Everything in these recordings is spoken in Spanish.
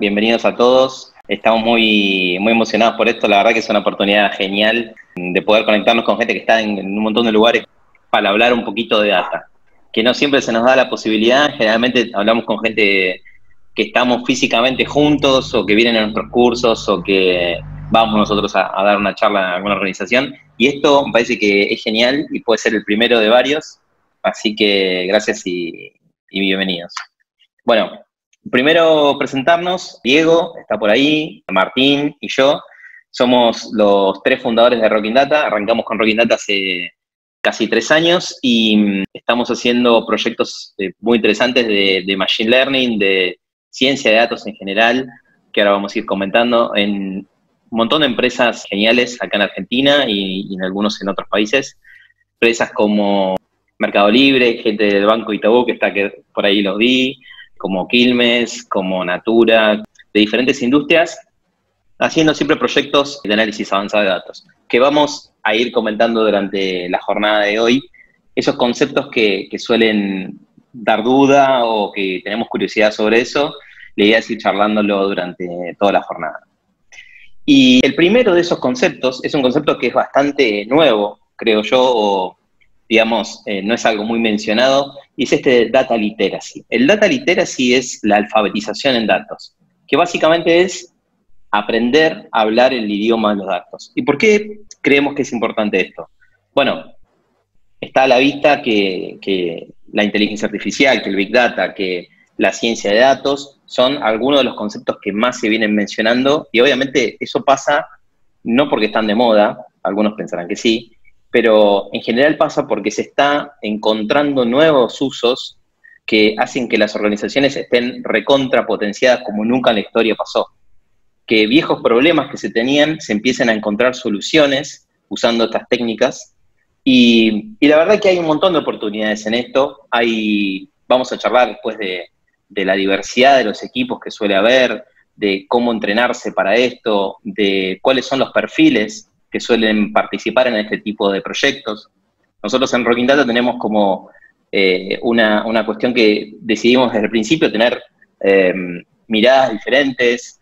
Bienvenidos a todos. Estamos muy emocionados por esto. La verdad que es una oportunidad genial de poder conectarnos con gente que está en un montón de lugares para hablar un poquito de data, que no siempre se nos da la posibilidad. Generalmente hablamos con gente que estamos físicamente juntos o que vienen a nuestros cursos o que vamos nosotros a dar una charla en alguna organización. Y esto me parece que es genial y puede ser el primero de varios. Así que gracias y bienvenidos. Bueno, primero presentarnos. Diego está por ahí, Martín y yo. Somos los tres fundadores de Rocking Data. Arrancamos con Rocking Data hace casi 3 años y estamos haciendo proyectos muy interesantes de Machine Learning, de ciencia de datos en general, que ahora vamos a ir comentando en un montón de empresas geniales acá en Argentina y en algunos en otros países. Empresas como Mercado Libre, gente del Banco Itaú, que está que por ahí los vi, como Quilmes, como Natura, de diferentes industrias, haciendo siempre proyectos de análisis avanzado de datos, que vamos a ir comentando durante la jornada de hoy, esos conceptos que suelen dar duda o que tenemos curiosidad sobre eso. La idea es ir charlándolo durante toda la jornada. Y el primero de esos conceptos es un concepto que es bastante nuevo, creo yo, o digamos, no es algo muy mencionado, y es este data literacy. El data literacy es la alfabetización en datos, que básicamente es aprender a hablar el idioma de los datos. ¿Y por qué creemos que es importante esto? Bueno, está a la vista que la inteligencia artificial, que el Big Data, que la ciencia de datos son algunos de los conceptos que más se vienen mencionando, y obviamente eso pasa no porque están de moda, algunos pensarán que sí, pero en general pasa porque se está encontrando nuevos usos que hacen que las organizaciones estén recontrapotenciadas como nunca en la historia pasó. Que viejos problemas que se tenían se empiecen a encontrar soluciones usando estas técnicas. Y la verdad que hay un montón de oportunidades en esto. Vamos a charlar después de la diversidad de los equipos que suele haber, de cómo entrenarse para esto, de cuáles son los perfiles que suelen participar en este tipo de proyectos. Nosotros en Rocking Data tenemos como una cuestión que decidimos desde el principio, tener miradas diferentes,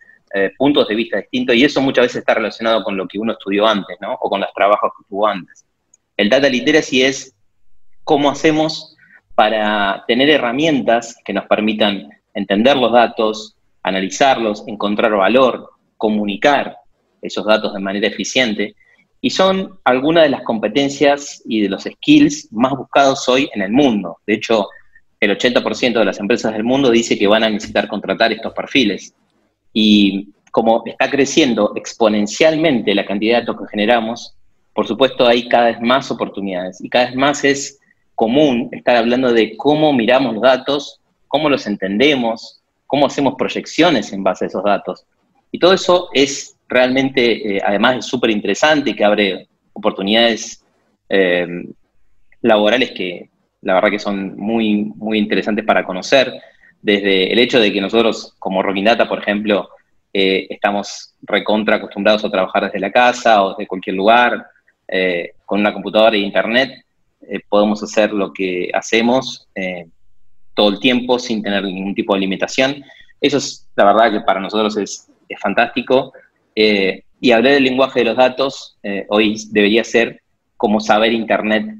puntos de vista distintos, y eso muchas veces está relacionado con lo que uno estudió antes, ¿no? O con los trabajos que tuvo antes. El data literacy es cómo hacemos para tener herramientas que nos permitan entender los datos, analizarlos, encontrar valor, comunicar esos datos de manera eficiente, y son algunas de las competencias y de los skills más buscados hoy en el mundo. De hecho, el 80% de las empresas del mundo dice que van a necesitar contratar estos perfiles. Y como está creciendo exponencialmente la cantidad de datos que generamos, por supuesto hay cada vez más oportunidades y cada vez más es común estar hablando de cómo miramos los datos, cómo los entendemos, cómo hacemos proyecciones en base a esos datos. Y todo eso es realmente, además es súper interesante y que abre oportunidades laborales que la verdad que son muy interesantes para conocer. Desde el hecho de que nosotros, como Rocking Data, por ejemplo, estamos recontra acostumbrados a trabajar desde la casa o desde cualquier lugar, con una computadora e internet, podemos hacer lo que hacemos todo el tiempo sin tener ningún tipo de limitación. Eso es, la verdad, que para nosotros es fantástico. Y hablar del lenguaje de los datos hoy debería ser como saber internet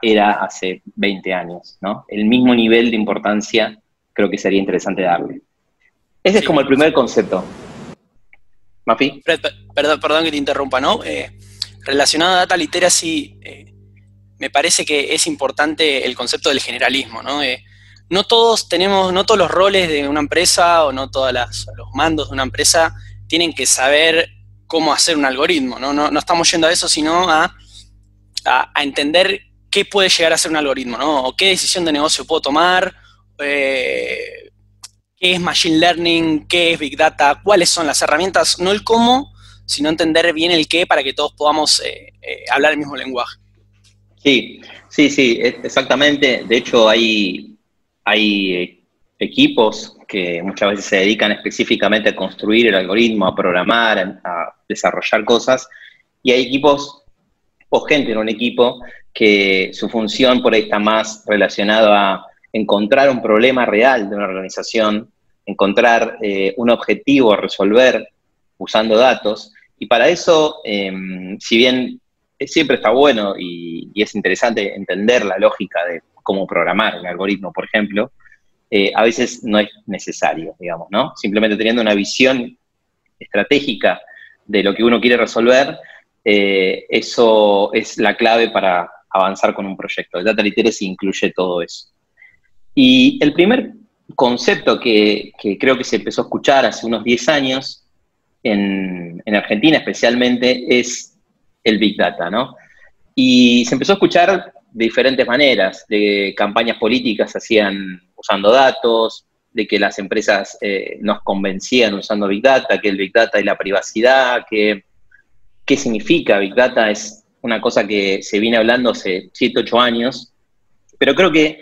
era hace 20 años, ¿no? El mismo nivel de importancia creo que sería interesante darle. Ese es como el primer concepto. ¿Mafi? Perdón que te interrumpa, ¿no? Relacionado a data literacy, me parece que es importante el concepto del generalismo, ¿no? No todos los roles de una empresa o no todos los mandos de una empresa tienen que saber cómo hacer un algoritmo, ¿no? No estamos yendo a eso, sino a entender qué puede llegar a ser un algoritmo, ¿no? O qué decisión de negocio puedo tomar, qué es Machine Learning, qué es Big Data, cuáles son las herramientas, no el cómo, sino entender bien el qué para que todos podamos hablar el mismo lenguaje. Sí, exactamente. De hecho, hay equipos que muchas veces se dedican específicamente a construir el algoritmo, a programar, a desarrollar cosas, y hay equipos, o gente en un equipo, que su función por ahí está más relacionada a encontrar un problema real de una organización encontrar un objetivo a resolver usando datos. Y para eso, si bien siempre está bueno y es interesante entender la lógica de cómo programar un algoritmo, por ejemplo, a veces no es necesario, digamos, ¿no? Simplemente teniendo una visión estratégica de lo que uno quiere resolver, eso es la clave para avanzar con un proyecto. El Data Literacy incluye todo eso. Y el primer concepto que creo que se empezó a escuchar hace unos 10 años, en Argentina especialmente, es el Big Data, ¿no? Y se empezó a escuchar de diferentes maneras, de campañas políticas se hacían usando datos, de que las empresas nos convencían usando Big Data, que el Big Data y la privacidad, que qué significa Big Data, es una cosa que se viene hablando hace 7, 8 años, pero creo que,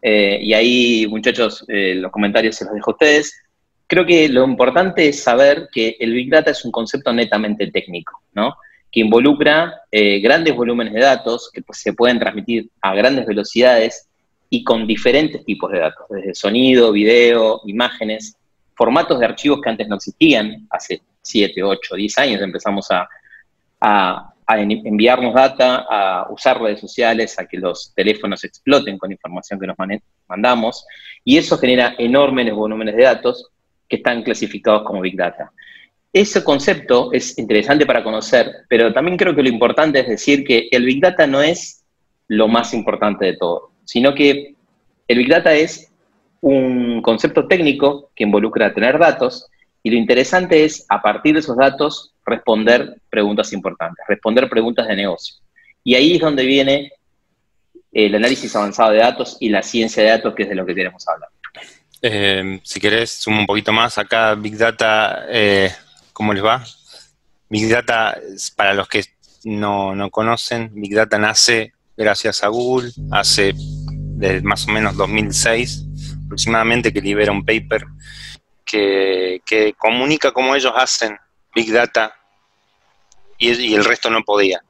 y ahí muchachos, los comentarios se los dejo a ustedes, creo que lo importante es saber que el Big Data es un concepto netamente técnico, ¿no? Que involucra grandes volúmenes de datos que pues, se pueden transmitir a grandes velocidades y con diferentes tipos de datos, desde sonido, video, imágenes, formatos de archivos que antes no existían. Hace 7, 8, 10 años empezamos a enviarnos data, a usar redes sociales, a que los teléfonos exploten con información que nos mandamos, y eso genera enormes volúmenes de datos que están clasificados como Big Data. Ese concepto es interesante para conocer, pero también creo que lo importante es decir que el Big Data no es lo más importante de todo, sino que el Big Data es un concepto técnico que involucra tener datos, y lo interesante es, a partir de esos datos, responder preguntas importantes, responder preguntas de negocio. Y ahí es donde viene el análisis avanzado de datos y la ciencia de datos, que es de lo que queremos hablar. Si querés, sumo un poquito más. Acá Big Data, ¿cómo les va? Big Data, para los que no conocen, Big Data nace gracias a Google, hace desde más o menos 2006 aproximadamente, que libera un paper que comunica cómo ellos hacen Big Data y el resto no podía.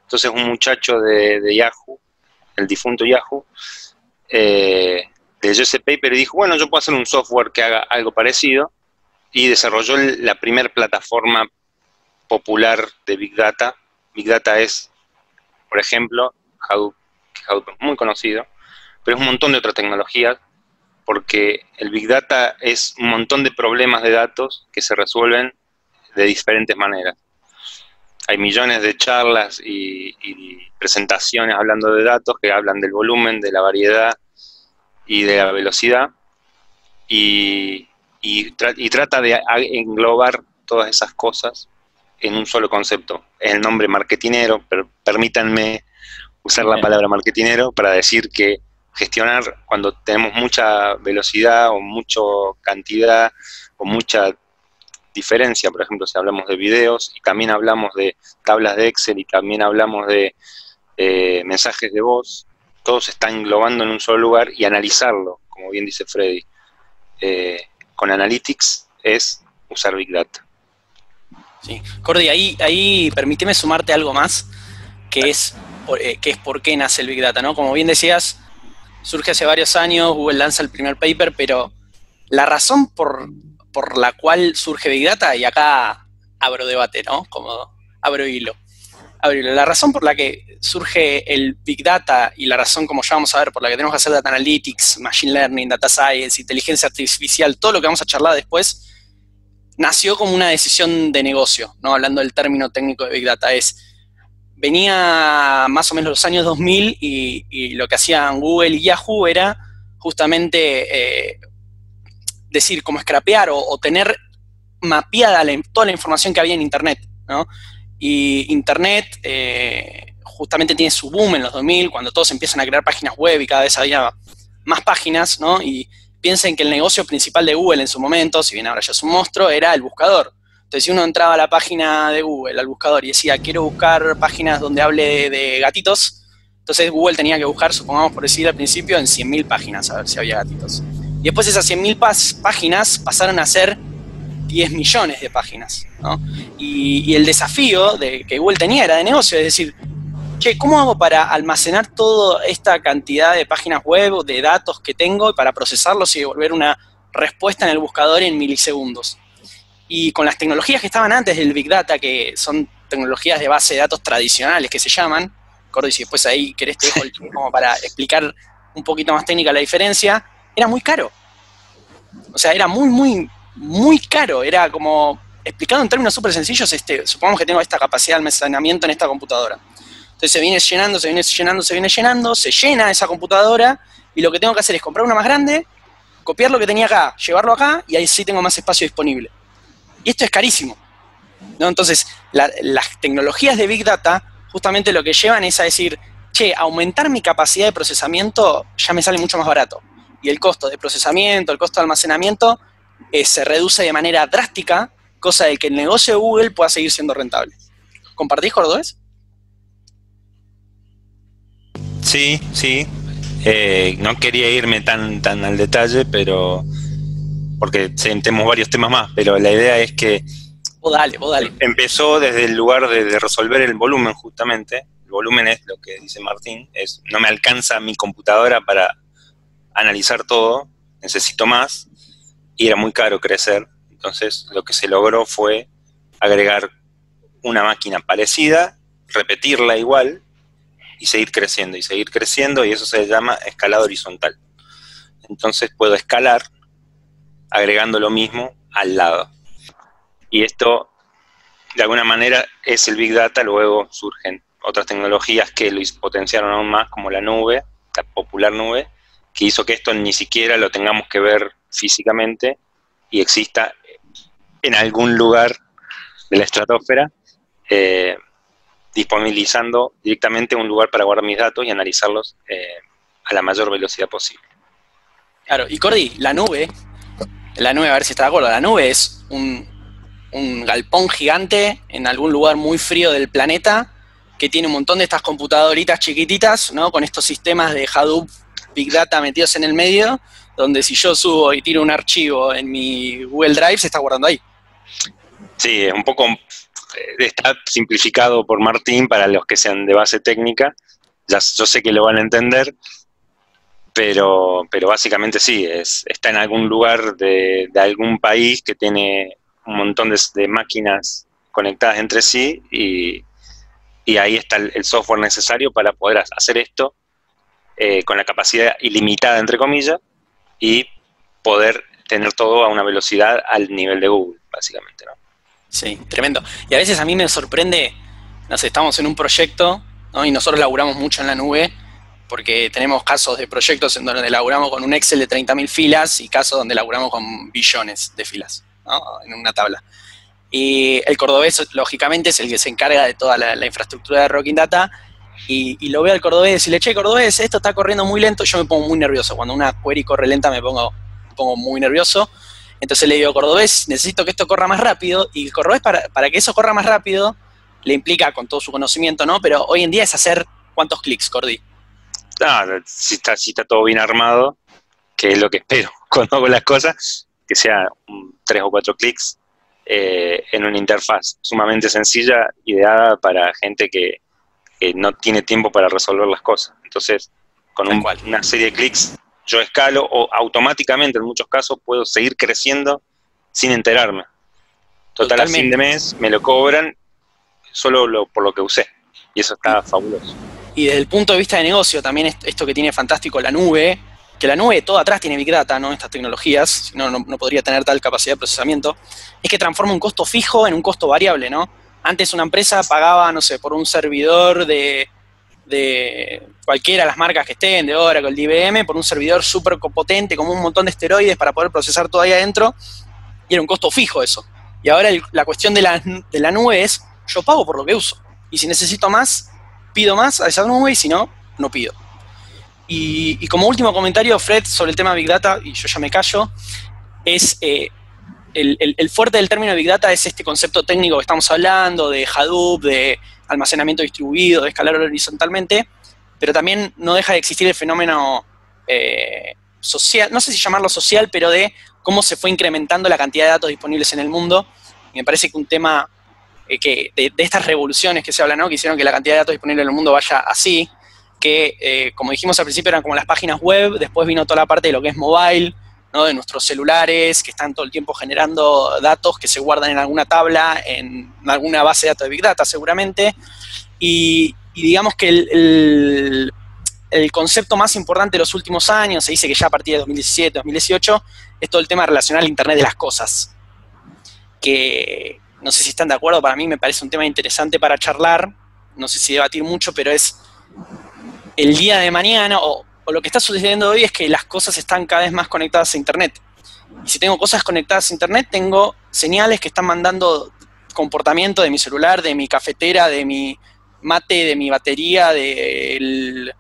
Entonces un muchacho de Yahoo, el difunto Yahoo, leyó ese paper y dijo, bueno, yo puedo hacer un software que haga algo parecido, y desarrolló la primera plataforma popular de Big Data. Big Data es, por ejemplo, Hadoop, que Hadoop es muy conocido, pero es un montón de otras tecnologías, porque el Big Data es un montón de problemas de datos que se resuelven de diferentes maneras. Hay millones de charlas y presentaciones hablando de datos que hablan del volumen, de la variedad y de la velocidad, y trata de englobar todas esas cosas en un solo concepto. Es el nombre marketinero, pero permítanme usar la palabra marketinero para decir que gestionar cuando tenemos mucha velocidad o mucha cantidad o mucha diferencia, por ejemplo, si hablamos de videos y también hablamos de tablas de Excel y también hablamos de mensajes de voz, todo se está englobando en un solo lugar, y analizarlo, como bien dice Freddy, con Analytics es usar Big Data. Sí, Cordy, ahí permíteme sumarte algo más, que es por qué nace el Big Data, ¿no? Como bien decías, surge hace varios años, Google lanza el primer paper, pero la razón por la cual surge Big Data, y acá abro debate, ¿no? Como abro hilo. La razón por la que surge el Big Data, y la razón, como ya vamos a ver, por la que tenemos que hacer Data Analytics, Machine Learning, Data Science, Inteligencia Artificial, todo lo que vamos a charlar después, nació como una decisión de negocio, ¿no? Hablando del término técnico de Big Data, venía más o menos los años 2000 y lo que hacían Google y Yahoo era justamente decir, como scrapear o tener mapeada toda la información que había en Internet, ¿no? Y Internet justamente tiene su boom en los 2000, cuando todos empiezan a crear páginas web y cada vez había más páginas, ¿no? Y piensen que el negocio principal de Google en su momento, si bien ahora ya es un monstruo, era el buscador. Entonces, si uno entraba a la página de Google, al buscador, y decía, quiero buscar páginas donde hable de gatitos, entonces Google tenía que buscar, supongamos por decir al principio, en 100.000 páginas, a ver si había gatitos. Y después esas 100.000 páginas pasaron a ser 10 millones de páginas, ¿no? Y el desafío que Google tenía era de negocio, es decir, che, ¿cómo hago para almacenar toda esta cantidad de páginas web o de datos que tengo y para procesarlos y devolver una respuesta en el buscador en milisegundos. Y con las tecnologías que estaban antes del Big Data, que son tecnologías de base de datos tradicionales que se llaman, Cordy, si después ahí querés te dejo el clip como para explicar un poquito más técnica la diferencia, era muy caro. O sea, era muy, muy, muy caro. Era como, explicado en términos súper sencillos, supongamos que tengo esta capacidad de almacenamiento en esta computadora. Entonces se viene llenando, se viene llenando, se viene llenando, se llena esa computadora y lo que tengo que hacer es comprar una más grande, copiar lo que tenía acá, llevarlo acá y ahí sí tengo más espacio disponible. Y esto es carísimo, ¿no? Entonces, las tecnologías de Big Data justamente lo que llevan es a decir, che, aumentar mi capacidad de procesamiento ya me sale mucho más barato. Y el costo de procesamiento, el costo de almacenamiento se reduce de manera drástica, cosa de que el negocio de Google pueda seguir siendo rentable. ¿Compartís, Cordobés? Sí, sí. No quería irme tan al detalle, pero porque tenemos varios temas más, pero la idea es que Vos dale. empezó desde el lugar de resolver el volumen, justamente. El volumen es lo que dice Martín, no me alcanza mi computadora para analizar todo, necesito más, y era muy caro crecer. Entonces lo que se logró fue agregar una máquina parecida, repetirla igual, y seguir creciendo, y eso se llama escalado horizontal. Entonces puedo escalar agregando lo mismo al lado. Y esto, de alguna manera, es el Big Data. Luego surgen otras tecnologías que lo potenciaron aún más, como la nube, la popular nube, que hizo que esto ni siquiera lo tengamos que ver físicamente y exista en algún lugar de la estratosfera, disponibilizando directamente un lugar para guardar mis datos y analizarlos a la mayor velocidad posible. Claro, y Cordy, la nube, a ver si está de acuerdo, la nube es un galpón gigante en algún lugar muy frío del planeta que tiene un montón de estas computadoritas chiquititas, ¿no? Con estos sistemas de Hadoop, Big Data metidos en el medio, donde si yo subo y tiro un archivo en mi Google Drive, se está guardando ahí. Sí, es un poco, está simplificado por Martín para los que sean de base técnica. Yo sé que lo van a entender, pero básicamente sí, está en algún lugar de algún país que tiene un montón de máquinas conectadas entre sí, y ahí está el software necesario para poder hacer esto con la capacidad ilimitada, entre comillas, y poder tener todo a una velocidad al nivel de Google, básicamente, ¿no? Sí, tremendo. Y a veces a mí me sorprende, no sé, estamos en un proyecto, ¿no? Y nosotros laburamos mucho en la nube, porque tenemos casos de proyectos en donde laburamos con un Excel de 30.000 filas y casos donde laburamos con billones de filas, ¿no? En una tabla. Y el cordobés, lógicamente, es el que se encarga de toda la infraestructura de Rocking Data, y lo veo al cordobés y decirle, che, cordobés, esto está corriendo muy lento, yo me pongo muy nervioso. Cuando una query corre lenta me pongo muy nervioso. Entonces le digo, cordobés, necesito que esto corra más rápido, y el cordobés para que eso corra más rápido, le implica con todo su conocimiento, ¿no? Pero hoy en día es hacer ¿cuántos clics, Cordy? Si está todo bien armado, que es lo que espero cuando hago las cosas, que sea 3 o 4 clics en una interfaz sumamente sencilla, ideada para gente que no tiene tiempo para resolver las cosas. Entonces, con una serie de clics, yo escalo, o automáticamente en muchos casos puedo seguir creciendo sin enterarme. Total, a fin de mes me lo cobran solo por lo que usé, y eso está fabuloso. Y desde el punto de vista de negocio, también esto que tiene fantástico la nube, que la nube todo atrás tiene Big Data, ¿no? Estas tecnologías, si no, no podría tener tal capacidad de procesamiento, es que transforma un costo fijo en un costo variable, ¿no? Antes una empresa pagaba, no sé, por un servidor de cualquiera de las marcas que estén, de Oracle, de IBM, por un servidor súper potente, como un montón de esteroides para poder procesar todo ahí adentro, y era un costo fijo eso. Y ahora la cuestión de la nube es, yo pago por lo que uso, y si necesito más, pido más a esa nube, y si no, no pido. Y como último comentario, Fred, sobre el tema Big Data, y yo ya me callo, es el fuerte del término Big Data es este concepto técnico que estamos hablando, de Hadoop, de almacenamiento distribuido, de escalar horizontalmente, pero también no deja de existir el fenómeno social, no sé si llamarlo social, pero de cómo se fue incrementando la cantidad de datos disponibles en el mundo. Y me parece que un tema de estas revoluciones que se hablan, ¿no? Que hicieron que la cantidad de datos disponibles en el mundo vaya así, que como dijimos al principio eran como las páginas web, después vino toda la parte de lo que es mobile, ¿no? De nuestros celulares, que están todo el tiempo generando datos que se guardan en alguna tabla, en alguna base de datos de Big Data seguramente, y digamos que el concepto más importante de los últimos años, se dice que ya a partir de 2017, 2018, es todo el tema relacionado al Internet de las cosas, que no sé si están de acuerdo, para mí me parece un tema interesante para charlar, no sé si debatir mucho, pero es el día de mañana, o lo que está sucediendo hoy es que las cosas están cada vez más conectadas a Internet. Y si tengo cosas conectadas a Internet, tengo señales que están mandando comportamiento de mi celular, de mi cafetera, de mi mate, de mi batería, del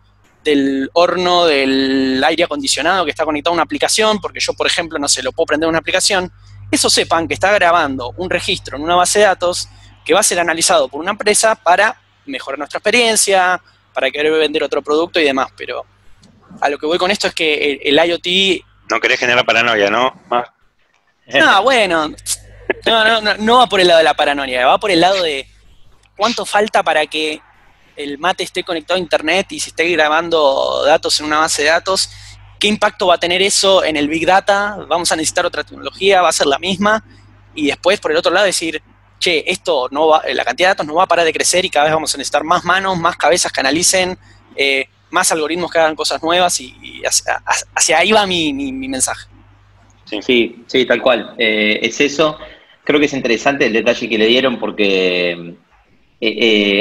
horno, del aire acondicionado que está conectado a una aplicación, porque yo, por ejemplo, no sé, lo puedo prender a una aplicación. Eso sepan que está grabando un registro en una base de datos que va a ser analizado por una empresa para mejorar nuestra experiencia, para querer vender otro producto y demás, pero a lo que voy con esto es que el IoT... No querés generar paranoia, ¿no? No, bueno, no va por el lado de la paranoia, va por el lado de cuánto falta para que el mate esté conectado a Internet y se esté grabando datos en una base de datos. ¿Qué impacto va a tener eso en el Big Data? ¿Vamos a necesitar otra tecnología? ¿Va a ser la misma? Y después, por el otro lado, decir, che, esto no va, la cantidad de datos no va a parar de crecer y cada vez vamos a necesitar más manos, más cabezas que analicen, más algoritmos que hagan cosas nuevas y hacia ahí va mi mensaje. Sí, tal cual. Es eso. Creo que es interesante el detalle que le dieron porque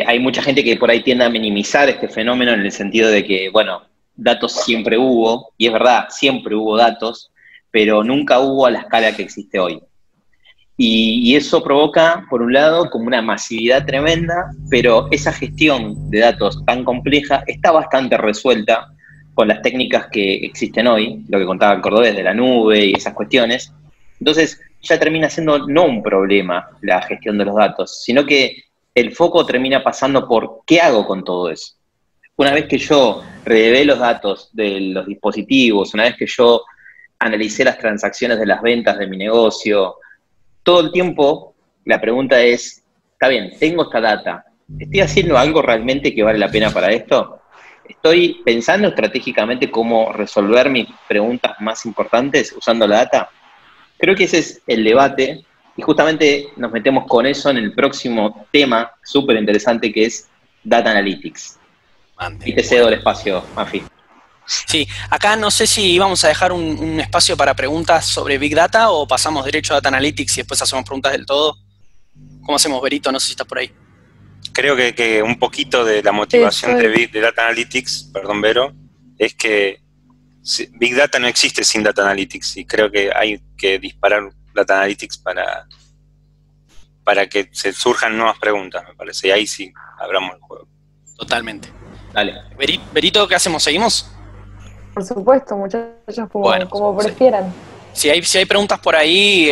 hay mucha gente que por ahí tiende a minimizar este fenómeno en el sentido de que, bueno, datos siempre hubo, y es verdad, siempre hubo datos, pero nunca hubo a la escala que existe hoy. Y eso provoca, por un lado, como una masividad tremenda, pero esa gestión de datos tan compleja está bastante resuelta con las técnicas que existen hoy, lo que contaba el Cordobés de la nube y esas cuestiones. Entonces, ya termina siendo no un problema la gestión de los datos, sino que el foco termina pasando por ¿qué hago con todo eso? Una vez que yo relevé los datos de los dispositivos, una vez que yo analicé las transacciones de las ventas de mi negocio, todo el tiempo la pregunta es, está bien, tengo esta data, ¿estoy haciendo algo realmente que vale la pena para esto? ¿Estoy pensando estratégicamente cómo resolver mis preguntas más importantes usando la data? Creo que ese es el debate y justamente nos metemos con eso en el próximo tema súper interesante que es Data Analytics. Y te cedo el espacio, Mafi. Sí, acá no sé si vamos a dejar un espacio para preguntas sobre Big Data o pasamos derecho a Data Analytics y después hacemos preguntas del todo. ¿Cómo hacemos, Berito? No sé si estás por ahí. Creo que un poquito de la motivación de Data Analytics, perdón, Vero, es que Big Data no existe sin Data Analytics y creo que hay que disparar Data Analytics para que se surjan nuevas preguntas, me parece, y ahí sí abramos el juego. Totalmente. Dale. Berito, ¿qué hacemos? ¿Seguimos? Por supuesto, muchachos, como bueno, prefieran. Si hay preguntas por ahí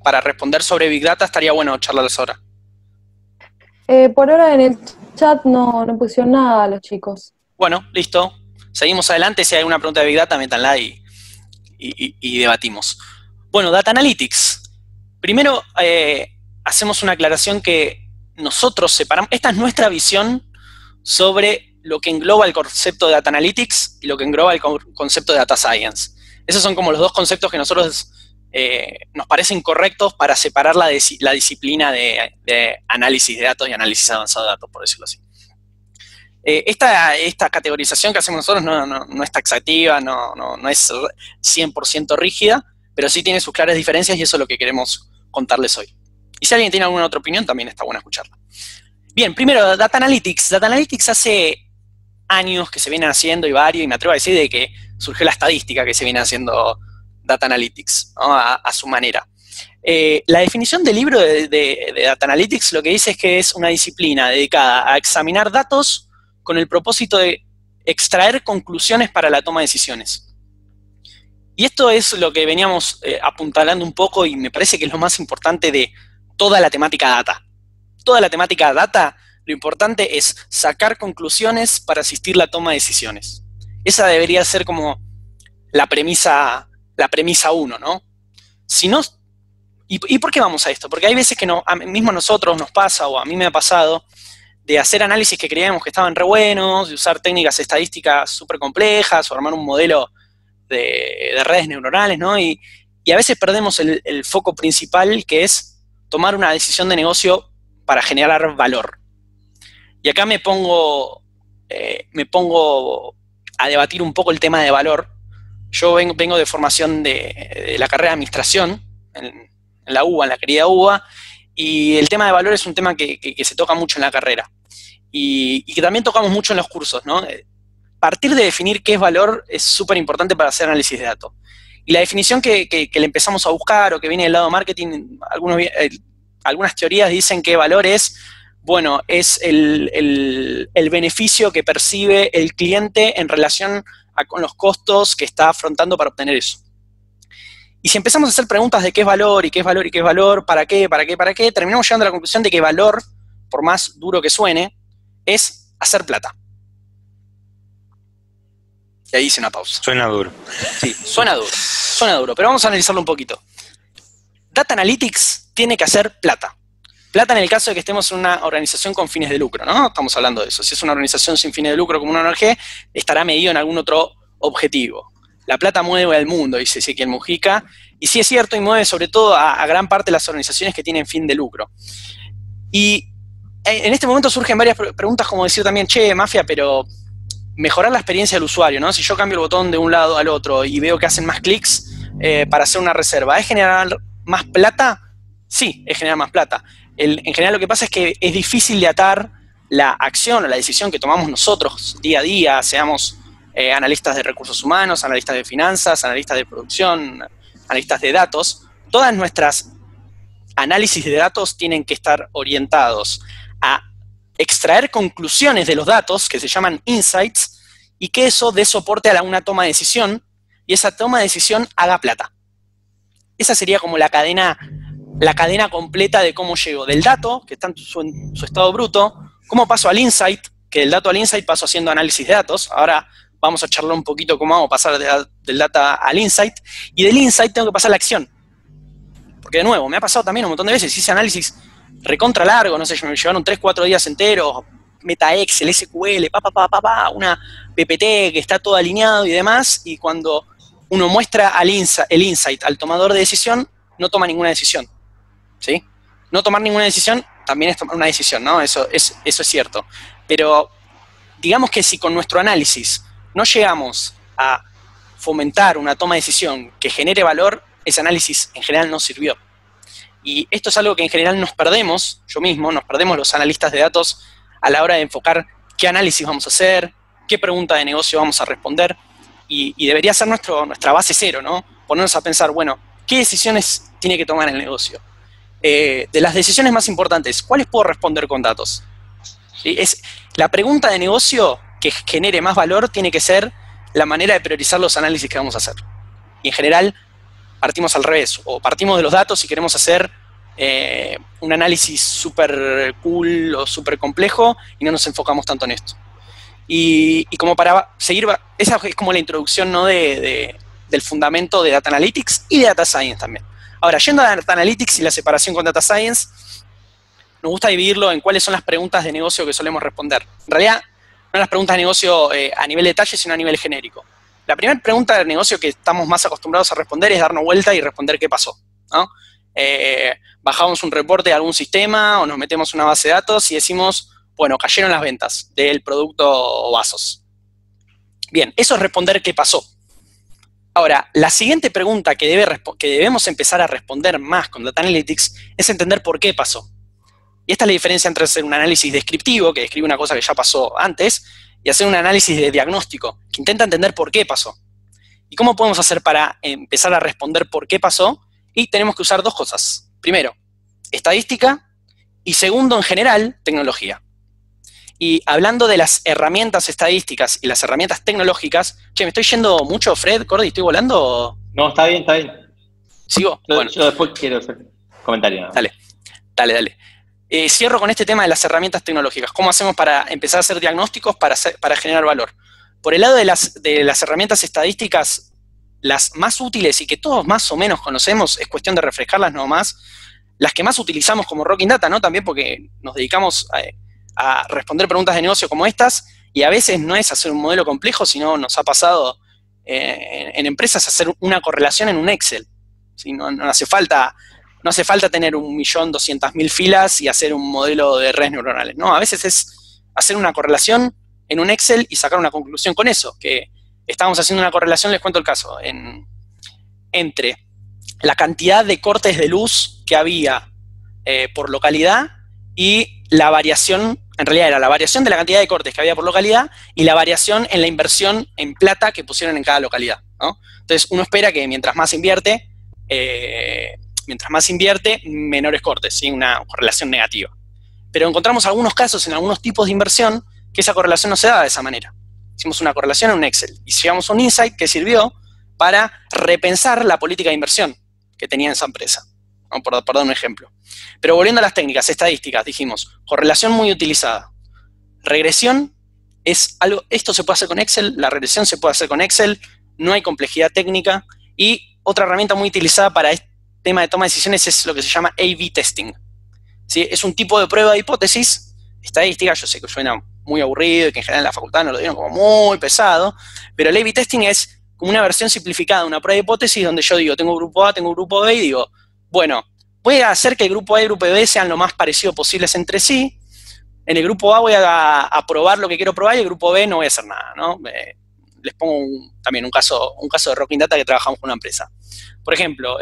para responder sobre Big Data, estaría bueno charlarlas ahora. Por ahora en el chat no pusieron nada los chicos. Bueno, listo. Seguimos adelante. Si hay alguna pregunta de Big Data, métanla y debatimos. Bueno, Data Analytics. Primero, hacemos una aclaración que nosotros separamos. Esta es nuestra visión sobre lo que engloba el concepto de Data Analytics y lo que engloba el concepto de Data Science. Esos son como los dos conceptos que nosotros nos parecen correctos para separar la disciplina de análisis de datos y análisis avanzado de datos, por decirlo así. Esta categorización que hacemos nosotros no es taxativa, no es 100% rígida, pero sí tiene sus claras diferencias y eso es lo que queremos contarles hoy. Y si alguien tiene alguna otra opinión, también está bueno escucharla. Bien, primero, Data Analytics. Data Analytics hace años que se vienen haciendo y me atrevo a decir de que surgió la estadística que se viene haciendo Data Analytics, ¿no? a su manera. La definición del libro de Data Analytics lo que dice es que es una disciplina dedicada a examinar datos con el propósito de extraer conclusiones para la toma de decisiones. Y esto es lo que veníamos apuntalando un poco y me parece que es lo más importante de toda la temática data. Toda la temática data, lo importante es sacar conclusiones para asistir la toma de decisiones. Esa debería ser como la premisa 1, ¿no? Si no, ¿y por qué vamos a esto? Porque hay veces que mismo a nosotros nos pasa, o a mí me ha pasado, de hacer análisis que creíamos que estaban re buenos, de usar técnicas estadísticas súper complejas, o armar un modelo de redes neuronales, ¿no? Y a veces perdemos el foco principal, que es tomar una decisión de negocio para generar valor. Y acá me pongo a debatir un poco el tema de valor. Yo vengo de formación de la carrera de administración en la UBA, en la querida UBA, y el tema de valor es un tema que se toca mucho en la carrera y que también tocamos mucho en los cursos, ¿no? Partir de definir qué es valor es súper importante para hacer análisis de datos. Y la definición que le empezamos a buscar o que viene del lado marketing, algunas teorías dicen que valor es, bueno, es el beneficio que percibe el cliente en relación con los costos que está afrontando para obtener eso. Y si empezamos a hacer preguntas de qué es valor, y qué es valor, y qué es valor, para qué, terminamos llegando a la conclusión de que valor, por más duro que suene, es hacer plata. Y ahí hice una pausa. Suena duro. Sí, suena duro, pero vamos a analizarlo un poquito. Data Analytics tiene que hacer plata. Plata en el caso de que estemos en una organización con fines de lucro, ¿no? Estamos hablando de eso. Si es una organización sin fines de lucro como una ONG, estará medido en algún otro objetivo. La plata mueve al mundo, dice Ezequiel Mujica, y sí es cierto, y mueve sobre todo a gran parte de las organizaciones que tienen fin de lucro. Y en este momento surgen varias preguntas como decir también, che, Mafia, pero mejorar la experiencia del usuario, ¿no? Si yo cambio el botón de un lado al otro y veo que hacen más clics para hacer una reserva, ¿es generar más plata? Sí, es generar más plata. En general lo que pasa es que es difícil de atar la acción o la decisión que tomamos nosotros día a día, seamos analistas de recursos humanos, analistas de finanzas, analistas de producción, analistas de datos. Todas nuestras análisis de datos tienen que estar orientados a extraer conclusiones de los datos, que se llaman insights, y que eso dé soporte a una toma de decisión, y esa toma de decisión haga plata. Esa sería como la cadena completa de cómo llego del dato, que está en su estado bruto, cómo paso al insight, que del dato al insight paso haciendo análisis de datos. Ahora vamos a charlar un poquito cómo vamos a pasar del data al insight, y del insight tengo que pasar a la acción. Porque de nuevo, me ha pasado también un montón de veces, hice análisis recontra largo, no sé, me llevaron 3-4 días enteros, meta Excel, SQL, una PPT que está todo alineado y demás, y cuando uno muestra el insight al tomador de decisión, no toma ninguna decisión, ¿sí? No tomar ninguna decisión también es tomar una decisión, ¿no? Eso es cierto. Pero digamos que si con nuestro análisis no llegamos a fomentar una toma de decisión que genere valor, ese análisis en general no sirvió. Y esto es algo que en general nos perdemos, nos perdemos los analistas de datos a la hora de enfocar qué análisis vamos a hacer, qué pregunta de negocio vamos a responder, y debería ser nuestra base cero, ¿no? Ponernos a pensar, bueno, ¿qué decisiones tiene que tomar el negocio? De las decisiones más importantes, ¿cuáles puedo responder con datos? ¿Sí? La pregunta de negocio que genere más valor tiene que ser la manera de priorizar los análisis que vamos a hacer. Y en general partimos al revés, o partimos de los datos y queremos hacer un análisis súper cool o súper complejo y no nos enfocamos tanto en esto. Y como para seguir, esa es como la introducción, ¿no? del fundamento de Data Analytics y de Data Science también. Ahora, yendo a Data Analytics y la separación con Data Science, nos gusta dividirlo en cuáles son las preguntas de negocio que solemos responder. En realidad, no las preguntas de negocio a nivel detalle, sino a nivel genérico. La primera pregunta de negocio que estamos más acostumbrados a responder es darnos vuelta y responder qué pasó, ¿no? Bajamos un reporte de algún sistema o nos metemos en una base de datos y decimos, bueno, cayeron las ventas del producto vasos. Bien, eso es responder qué pasó. Ahora, la siguiente pregunta que debemos empezar a responder más con Data Analytics es entender por qué pasó. Y esta es la diferencia entre hacer un análisis descriptivo, que describe una cosa que ya pasó antes, y hacer un análisis de diagnóstico, que intenta entender por qué pasó. ¿Y cómo podemos hacer para empezar a responder por qué pasó? Y tenemos que usar dos cosas. Primero, estadística, y segundo, en general, tecnología. Y hablando de las herramientas estadísticas y las herramientas tecnológicas, che, ¿me estoy yendo mucho, Fred, Cordy? ¿Estoy volando? No, está bien, está bien. ¿Sigo? Bueno. Yo después quiero hacer comentario. Dale. Cierro con este tema de las herramientas tecnológicas. ¿Cómo hacemos para empezar a hacer diagnósticos para generar valor? Por el lado de las herramientas estadísticas, las más útiles y que todos más o menos conocemos, es cuestión de refrescarlas nomás, las que más utilizamos como Rocking Data, ¿no? También porque nos dedicamos a responder preguntas de negocio como estas, y a veces no es hacer un modelo complejo, sino nos ha pasado en empresas hacer una correlación en un Excel. ¿Sí? No hace falta tener 1.200.000 filas y hacer un modelo de redes neuronales. No, a veces es hacer una correlación en un Excel y sacar una conclusión con eso. Que estábamos haciendo una correlación, les cuento el caso, entre la cantidad de cortes de luz que había por localidad y la variación, en realidad era la variación de la cantidad de cortes que había por localidad y la variación en la inversión en plata que pusieron en cada localidad, ¿no? Entonces uno espera que mientras más invierte, menores cortes, ¿sí? Una correlación negativa. Pero encontramos algunos casos en algunos tipos de inversión que esa correlación no se daba de esa manera. Hicimos una correlación en un Excel y llegamos a un insight que sirvió para repensar la política de inversión que tenía esa empresa, ¿no? Por dar un ejemplo. Pero volviendo a las técnicas estadísticas, dijimos, correlación muy utilizada. Regresión es algo, esto se puede hacer con Excel, la regresión se puede hacer con Excel, no hay complejidad técnica. Y otra herramienta muy utilizada para este tema de toma de decisiones es lo que se llama A/B testing. ¿Sí? Es un tipo de prueba de hipótesis estadística, yo sé que suena muy aburrido y que en general en la facultad nos lo dieron como muy pesado, pero el A/B testing es como una versión simplificada de una prueba de hipótesis donde yo digo, tengo grupo A, tengo grupo B, y digo, bueno, voy a hacer que el grupo A y el grupo B sean lo más parecido posibles entre sí. En el grupo A voy a probar lo que quiero probar y el grupo B no voy a hacer nada, ¿no? Les pongo también un caso de Rocking Data que trabajamos con una empresa. Por ejemplo,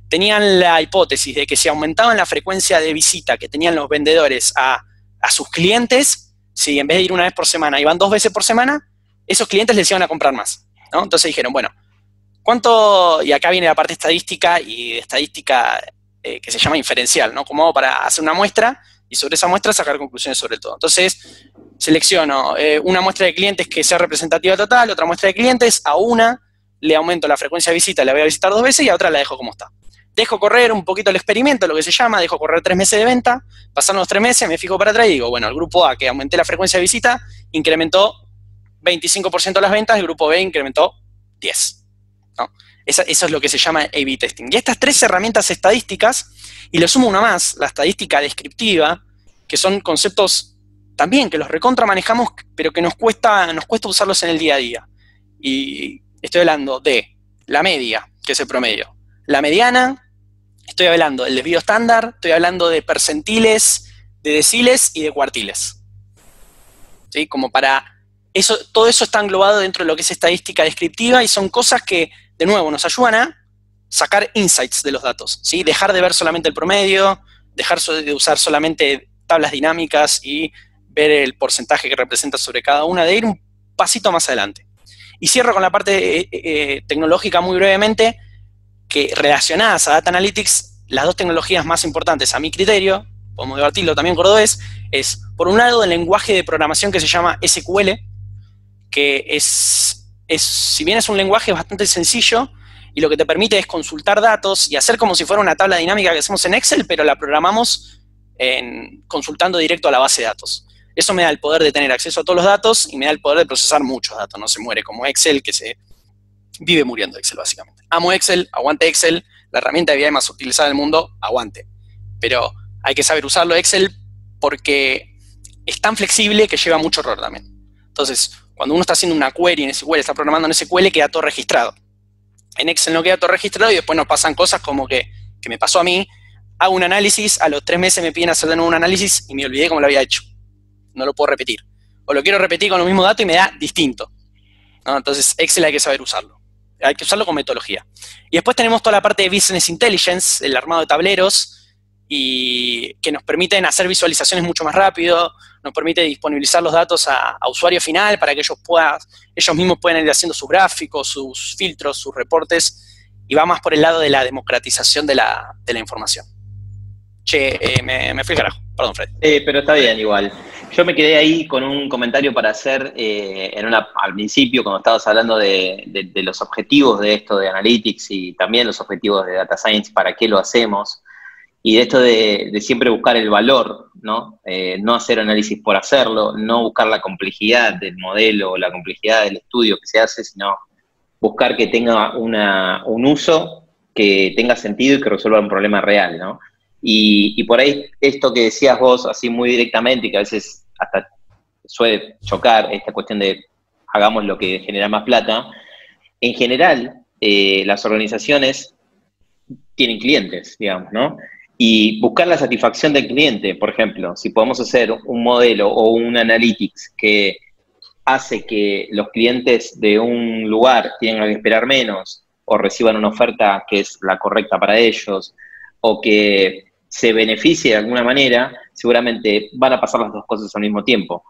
tenían la hipótesis de que si aumentaban la frecuencia de visita que tenían los vendedores a sus clientes, si en vez de ir una vez por semana iban 2 veces por semana, esos clientes les iban a comprar más, ¿no? Entonces dijeron, bueno, ¿cuánto? Y acá viene la parte estadística que se llama inferencial, ¿no? Como para hacer una muestra y sobre esa muestra sacar conclusiones sobre todo. Entonces, selecciono una muestra de clientes que sea representativa total, otra muestra de clientes, a una le aumento la frecuencia de visita, la voy a visitar 2 veces y a otra la dejo como está. Dejo correr un poquito el experimento, lo que se llama, dejo correr 3 meses de venta, pasaron los 3 meses, me fijo para atrás y digo, bueno, el grupo A, que aumenté la frecuencia de visita, incrementó 25% las ventas, el grupo B incrementó 10%, ¿no? Eso es lo que se llama A/B testing. Y estas 3 herramientas estadísticas, y le sumo una más, la estadística descriptiva, que son conceptos también que los recontra manejamos, pero que nos cuesta usarlos en el día a día. Y estoy hablando de la media, que es el promedio, la mediana, estoy hablando del desvío estándar, estoy hablando de percentiles, de deciles y de cuartiles. ¿Sí? Como para eso, todo eso está englobado dentro de lo que es estadística descriptiva y son cosas que, de nuevo, nos ayudan a sacar insights de los datos, ¿sí? Dejar de ver solamente el promedio, dejar de usar solamente tablas dinámicas y ver el porcentaje que representa sobre cada una, de ir un pasito más adelante. Y cierro con la parte tecnológica muy brevemente, que relacionadas a Data Analytics, las 2 tecnologías más importantes a mi criterio, podemos debatirlo también Cordobés, es, por un lado, el lenguaje de programación que se llama SQL, que si bien es un lenguaje bastante sencillo, y lo que te permite es consultar datos y hacer como si fuera una tabla dinámica que hacemos en Excel, pero la programamos consultando directo a la base de datos. Eso me da el poder de tener acceso a todos los datos y me da el poder de procesar muchos datos. No se muere como Excel, que se vive muriendo Excel, básicamente. Amo Excel, aguante Excel, la herramienta de BI más utilizada del mundo, aguante. Pero hay que saber usarlo Excel porque es tan flexible que lleva mucho error también. Entonces, cuando uno está haciendo una query en SQL, está programando en SQL, queda todo registrado. En Excel no queda todo registrado y después nos pasan cosas como que me pasó a mí. Hago un análisis, a los 3 meses me piden hacer de nuevo un análisis y me olvidé cómo lo había hecho. No lo puedo repetir. O lo quiero repetir con los mismos datos y me da distinto, ¿no? Entonces, Excel hay que saber usarlo. Hay que usarlo con metodología. Y después tenemos toda la parte de Business Intelligence, el armado de tableros, y que nos permiten hacer visualizaciones mucho más rápido, nos permite disponibilizar los datos a usuario final para que ellos mismos puedan ir haciendo sus gráficos, sus filtros, sus reportes, y va más por el lado de la democratización de la información. Che, me fui al carajo. Perdón, Fred. Pero está bien igual. Yo me quedé ahí con un comentario para hacer al principio, cuando estabas hablando de los objetivos de esto de Analytics y también los objetivos de Data Science, para qué lo hacemos, y de esto de siempre buscar el valor, ¿no? No hacer análisis por hacerlo, no buscar la complejidad del modelo o la complejidad del estudio que se hace, sino buscar que tenga un uso que tenga sentido y que resuelva un problema real, ¿no? Y por ahí esto que decías vos así muy directamente, y que a veces hasta suele chocar, esta cuestión de hagamos lo que genera más plata, en general, las organizaciones tienen clientes, digamos, ¿no? Y buscar la satisfacción del cliente, por ejemplo, si podemos hacer un modelo o un analytics que hace que los clientes de un lugar tengan que esperar menos o reciban una oferta que es la correcta para ellos o que se beneficie de alguna manera, seguramente van a pasar las dos cosas al mismo tiempo.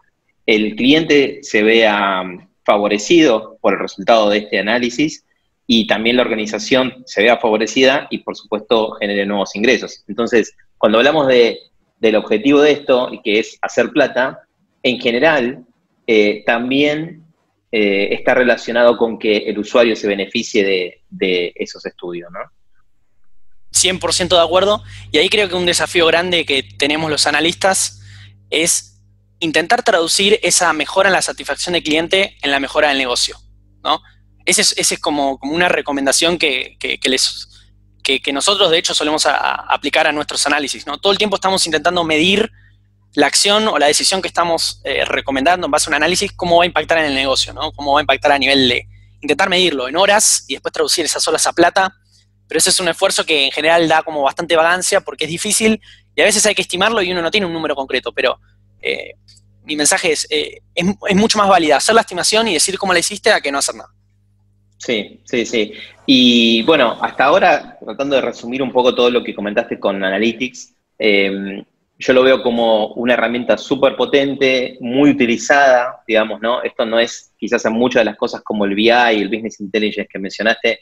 El cliente se vea favorecido por el resultado de este análisis y también la organización se vea favorecida y, por supuesto, genere nuevos ingresos. Entonces, cuando hablamos del objetivo de esto, y que es hacer plata, en general también está relacionado con que el usuario se beneficie de esos estudios, ¿no? 100% de acuerdo, y ahí creo que un desafío grande que tenemos los analistas es intentar traducir esa mejora en la satisfacción del cliente en la mejora del negocio, ¿no? Ese es como una recomendación que nosotros de hecho solemos aplicar a nuestros análisis, ¿no? Todo el tiempo estamos intentando medir la acción o la decisión que estamos recomendando en base a un análisis, cómo va a impactar en el negocio, ¿no? Cómo va a impactar a nivel de intentar medirlo en horas y después traducir esas horas a plata. Pero ese es un esfuerzo que en general da como bastante vagancia porque es difícil y a veces hay que estimarlo y uno no tiene un número concreto, pero mi mensaje es mucho más válida hacer la estimación y decir cómo la hiciste a que no hacer nada. Sí, sí, sí. Y bueno, hasta ahora, tratando de resumir un poco todo lo que comentaste con Analytics, yo lo veo como una herramienta súper potente, muy utilizada, digamos, ¿no? Esto no es quizás en muchas de las cosas como el BI, el Business Intelligence que mencionaste,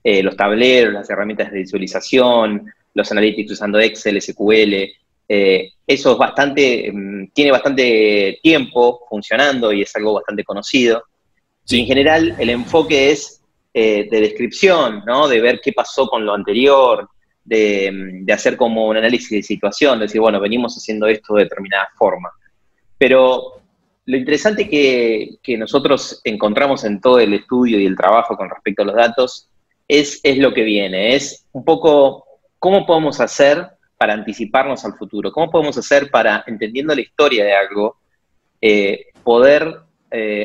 los tableros, las herramientas de visualización, los analytics usando Excel, SQL, eso es bastante, tiene bastante tiempo funcionando y es algo bastante conocido. Sí. Y en general el enfoque es de descripción, ¿no? De ver qué pasó con lo anterior, de hacer como un análisis de situación, de decir, bueno, venimos haciendo esto de determinada forma. Pero lo interesante que nosotros encontramos en todo el estudio y el trabajo con respecto a los datos es lo que viene, es un poco cómo podemos hacer para anticiparnos al futuro, cómo podemos hacer para, entendiendo la historia de algo, poder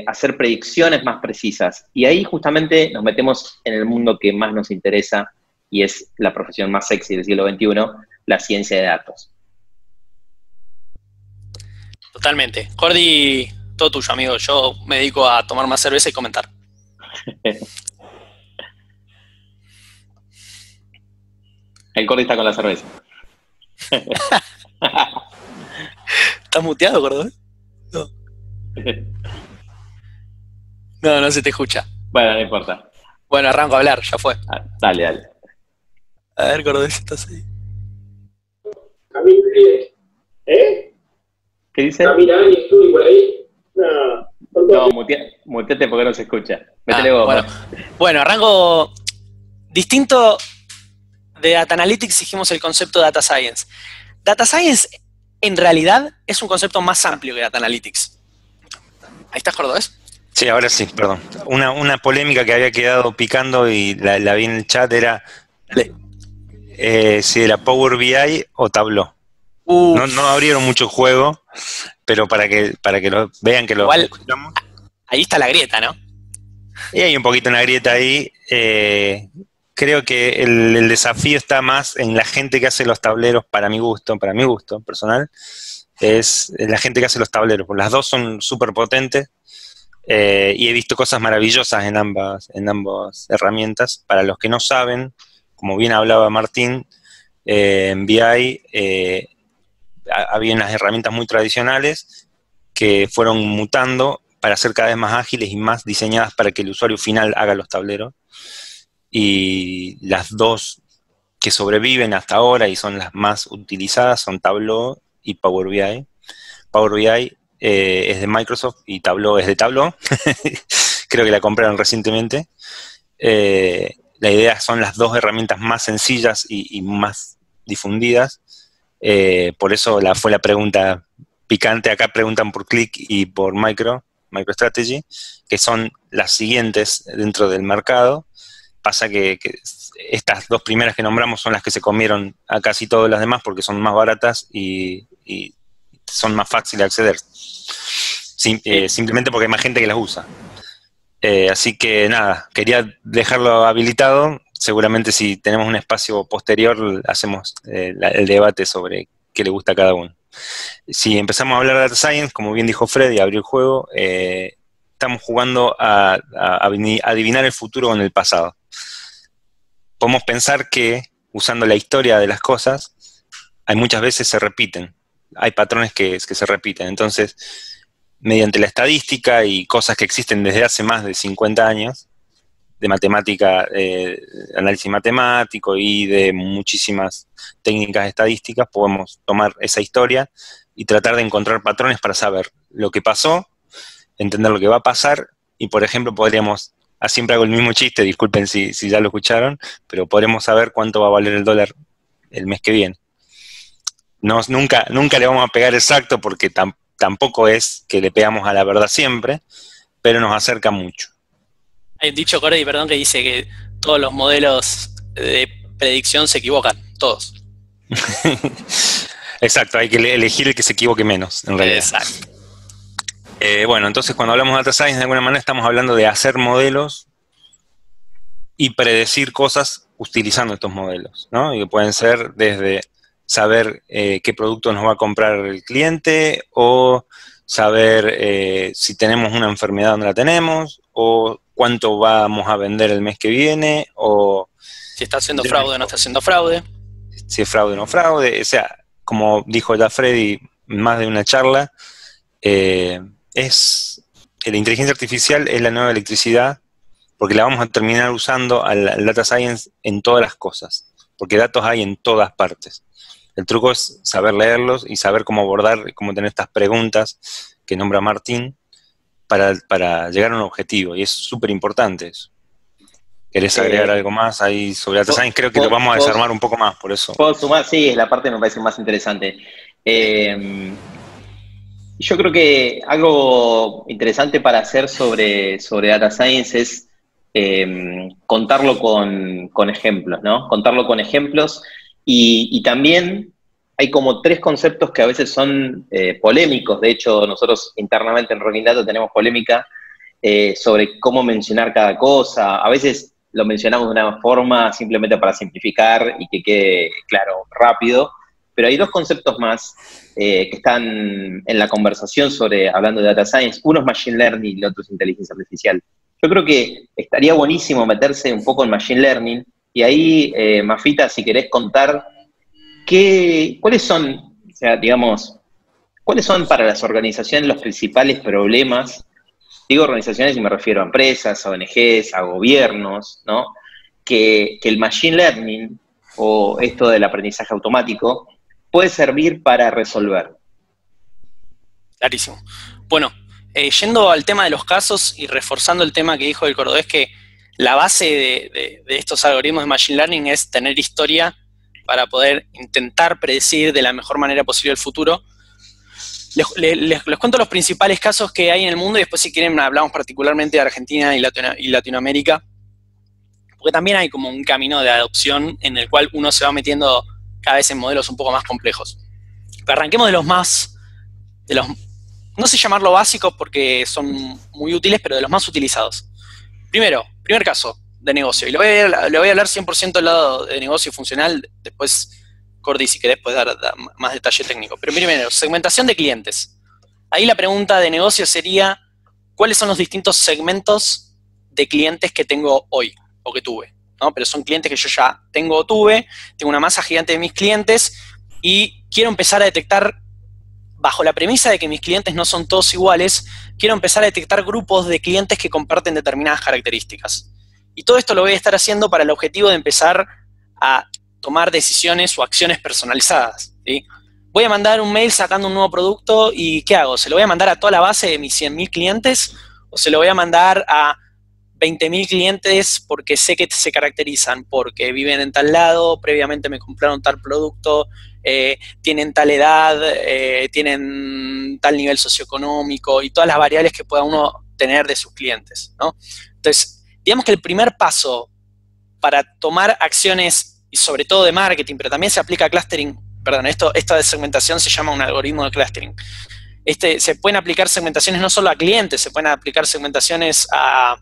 hacer predicciones más precisas. Y ahí justamente nos metemos en el mundo que más nos interesa y es la profesión más sexy del siglo XXI, la ciencia de datos. Totalmente. Jordi, todo tuyo, amigo. Yo me dedico a tomar más cerveza y comentar. El Jordi está con la cerveza. ¿Estás muteado, Gordo? No. No se te escucha. Bueno, no importa. Bueno, arranco a hablar, ya fue. Dale. A ver, Gordo, si estás ahí. Camila, ¿Qué dice? Camila y estuve por ahí. No, muteate porque no se escucha. Métele vos. Bueno, arranco. Distinto de Data Analytics dijimos el concepto de Data Science. Data Science, en realidad, es un concepto más amplio que Data Analytics. ¿Ahí estás, Cordobés? Sí, ahora sí, perdón. Una polémica que había quedado picando y la vi en el chat era si era Power BI o Tableau. No abrieron mucho juego, pero para que lo vean que lo escuchamos. Ahí está la grieta, ¿no? Y hay un poquito una grieta ahí. Creo que el desafío está más en la gente que hace los tableros, para mi gusto personal, es la gente que hace los tableros. Pues las dos son súper potentes y he visto cosas maravillosas en ambas herramientas. Para los que no saben, como bien hablaba Martín, en BI había unas herramientas muy tradicionales que fueron mutando para ser cada vez más ágiles y más diseñadas para que el usuario final haga los tableros. Y las dos que sobreviven hasta ahora y son las más utilizadas son Tableau y Power BI. Power BI es de Microsoft y Tableau es de Tableau. Creo que la compraron recientemente. La idea son las dos herramientas más sencillas y más difundidas. Por eso fue la pregunta picante. Acá preguntan por Qlik y por MicroStrategy, que son las siguientes dentro del mercado. Pasa que estas dos primeras que nombramos son las que se comieron a casi todas las demás porque son más baratas y son más fáciles de acceder. Simplemente porque hay más gente que las usa. Así que nada, quería dejarlo habilitado. Seguramente si tenemos un espacio posterior hacemos el debate sobre qué le gusta a cada uno. Si empezamos a hablar de Data Science, como bien dijo Freddy, abrió el juego, estamos jugando a adivinar el futuro con el pasado. Podemos pensar que, usando la historia de las cosas, hay muchas veces se repiten. Hay patrones que se repiten. Entonces, mediante la estadística y cosas que existen desde hace más de 50 años, de matemática, análisis matemático y de muchísimas técnicas estadísticas, podemos tomar esa historia y tratar de encontrar patrones para saber lo que pasó, entender lo que va a pasar, y por ejemplo podríamos, siempre hago el mismo chiste, disculpen si ya lo escucharon, pero podremos saber cuánto va a valer el dólar el mes que viene. Nunca le vamos a pegar exacto porque tampoco es que le pegamos a la verdad siempre, pero nos acerca mucho. Hay un dicho, Cordy, perdón, que dice que todos los modelos de predicción se equivocan, todos. Exacto, hay que elegir el que se equivoque menos, en realidad. Exacto. Bueno, entonces cuando hablamos de Data Science, de alguna manera estamos hablando de hacer modelos y predecir cosas utilizando estos modelos, ¿no? Y que pueden ser desde saber qué producto nos va a comprar el cliente, o saber si tenemos una enfermedad donde la tenemos, o cuánto vamos a vender el mes que viene, o si está haciendo fraude o no está haciendo fraude. Si es fraude o no fraude. O sea, como dijo ya Freddy en más de una charla, la inteligencia artificial es la nueva electricidad, porque la vamos a terminar usando al Data Science en todas las cosas, porque datos hay en todas partes. El truco es saber leerlos y saber cómo abordar, cómo tener estas preguntas que nombra Martín para llegar a un objetivo, y es súper importante eso. ¿Querés agregar algo más ahí sobre Data Science? Creo que lo vamos a desarmar un poco más, por eso. ¿Puedo sumar? Sí, es la parte que me parece más interesante. Yo creo que algo interesante para hacer sobre Data Science es contarlo con ejemplos, ¿no? Contarlo con ejemplos, y también hay como 3 conceptos que a veces son polémicos. De hecho, nosotros internamente en Rocking Data tenemos polémica sobre cómo mencionar cada cosa. A veces lo mencionamos de una forma simplemente para simplificar y que quede claro rápido, pero hay 2 conceptos más que están en la conversación hablando de Data Science. Uno es Machine Learning y el otro es Inteligencia Artificial. Yo creo que estaría buenísimo meterse un poco en Machine Learning, y ahí, Mafita, si querés contar cuáles son, o sea, digamos, cuáles son para las organizaciones los principales problemas. Digo organizaciones y me refiero a empresas, a ONGs, a gobiernos, ¿no? Que el Machine Learning, o esto del aprendizaje automático, puede servir para resolver. Clarísimo. Bueno, yendo al tema de los casos y reforzando el tema que dijo el cordobés, que la base de estos algoritmos de Machine Learning es tener historia para poder intentar predecir de la mejor manera posible el futuro. Les cuento los principales casos que hay en el mundo, y después, si quieren, hablamos particularmente de Argentina y Latinoamérica, porque también hay como un camino de adopción en el cual uno se va metiendo cada vez en modelos un poco más complejos. Pero arranquemos de los no sé llamarlo básicos porque son muy útiles, pero de los más utilizados. Primer caso de negocio, y le voy a hablar 100% del lado de negocio funcional. Después, Cordy, si querés, puedes dar más detalle técnico. Pero primero, segmentación de clientes. Ahí la pregunta de negocio sería, ¿cuáles son los distintos segmentos de clientes que tengo hoy o que tuve? ¿No? Pero son clientes que yo ya tengo o tuve, tengo una masa gigante de mis clientes y quiero empezar a detectar, bajo la premisa de que mis clientes no son todos iguales, quiero empezar a detectar grupos de clientes que comparten determinadas características. Y todo esto lo voy a estar haciendo para el objetivo de empezar a tomar decisiones o acciones personalizadas, ¿sí? Voy a mandar un mail sacando un nuevo producto, y ¿qué hago? ¿Se lo voy a mandar a toda la base de mis 100.000 clientes o se lo voy a mandar a 20.000 clientes porque sé que se caracterizan porque viven en tal lado, previamente me compraron tal producto, tienen tal edad, tienen tal nivel socioeconómico y todas las variables que pueda uno tener de sus clientes, ¿no? Entonces, digamos que el primer paso para tomar acciones, y sobre todo de marketing, pero también se aplica a clustering, perdón, esta de segmentación se llama un algoritmo de clustering. Se pueden aplicar segmentaciones no solo a clientes, se pueden aplicar segmentaciones a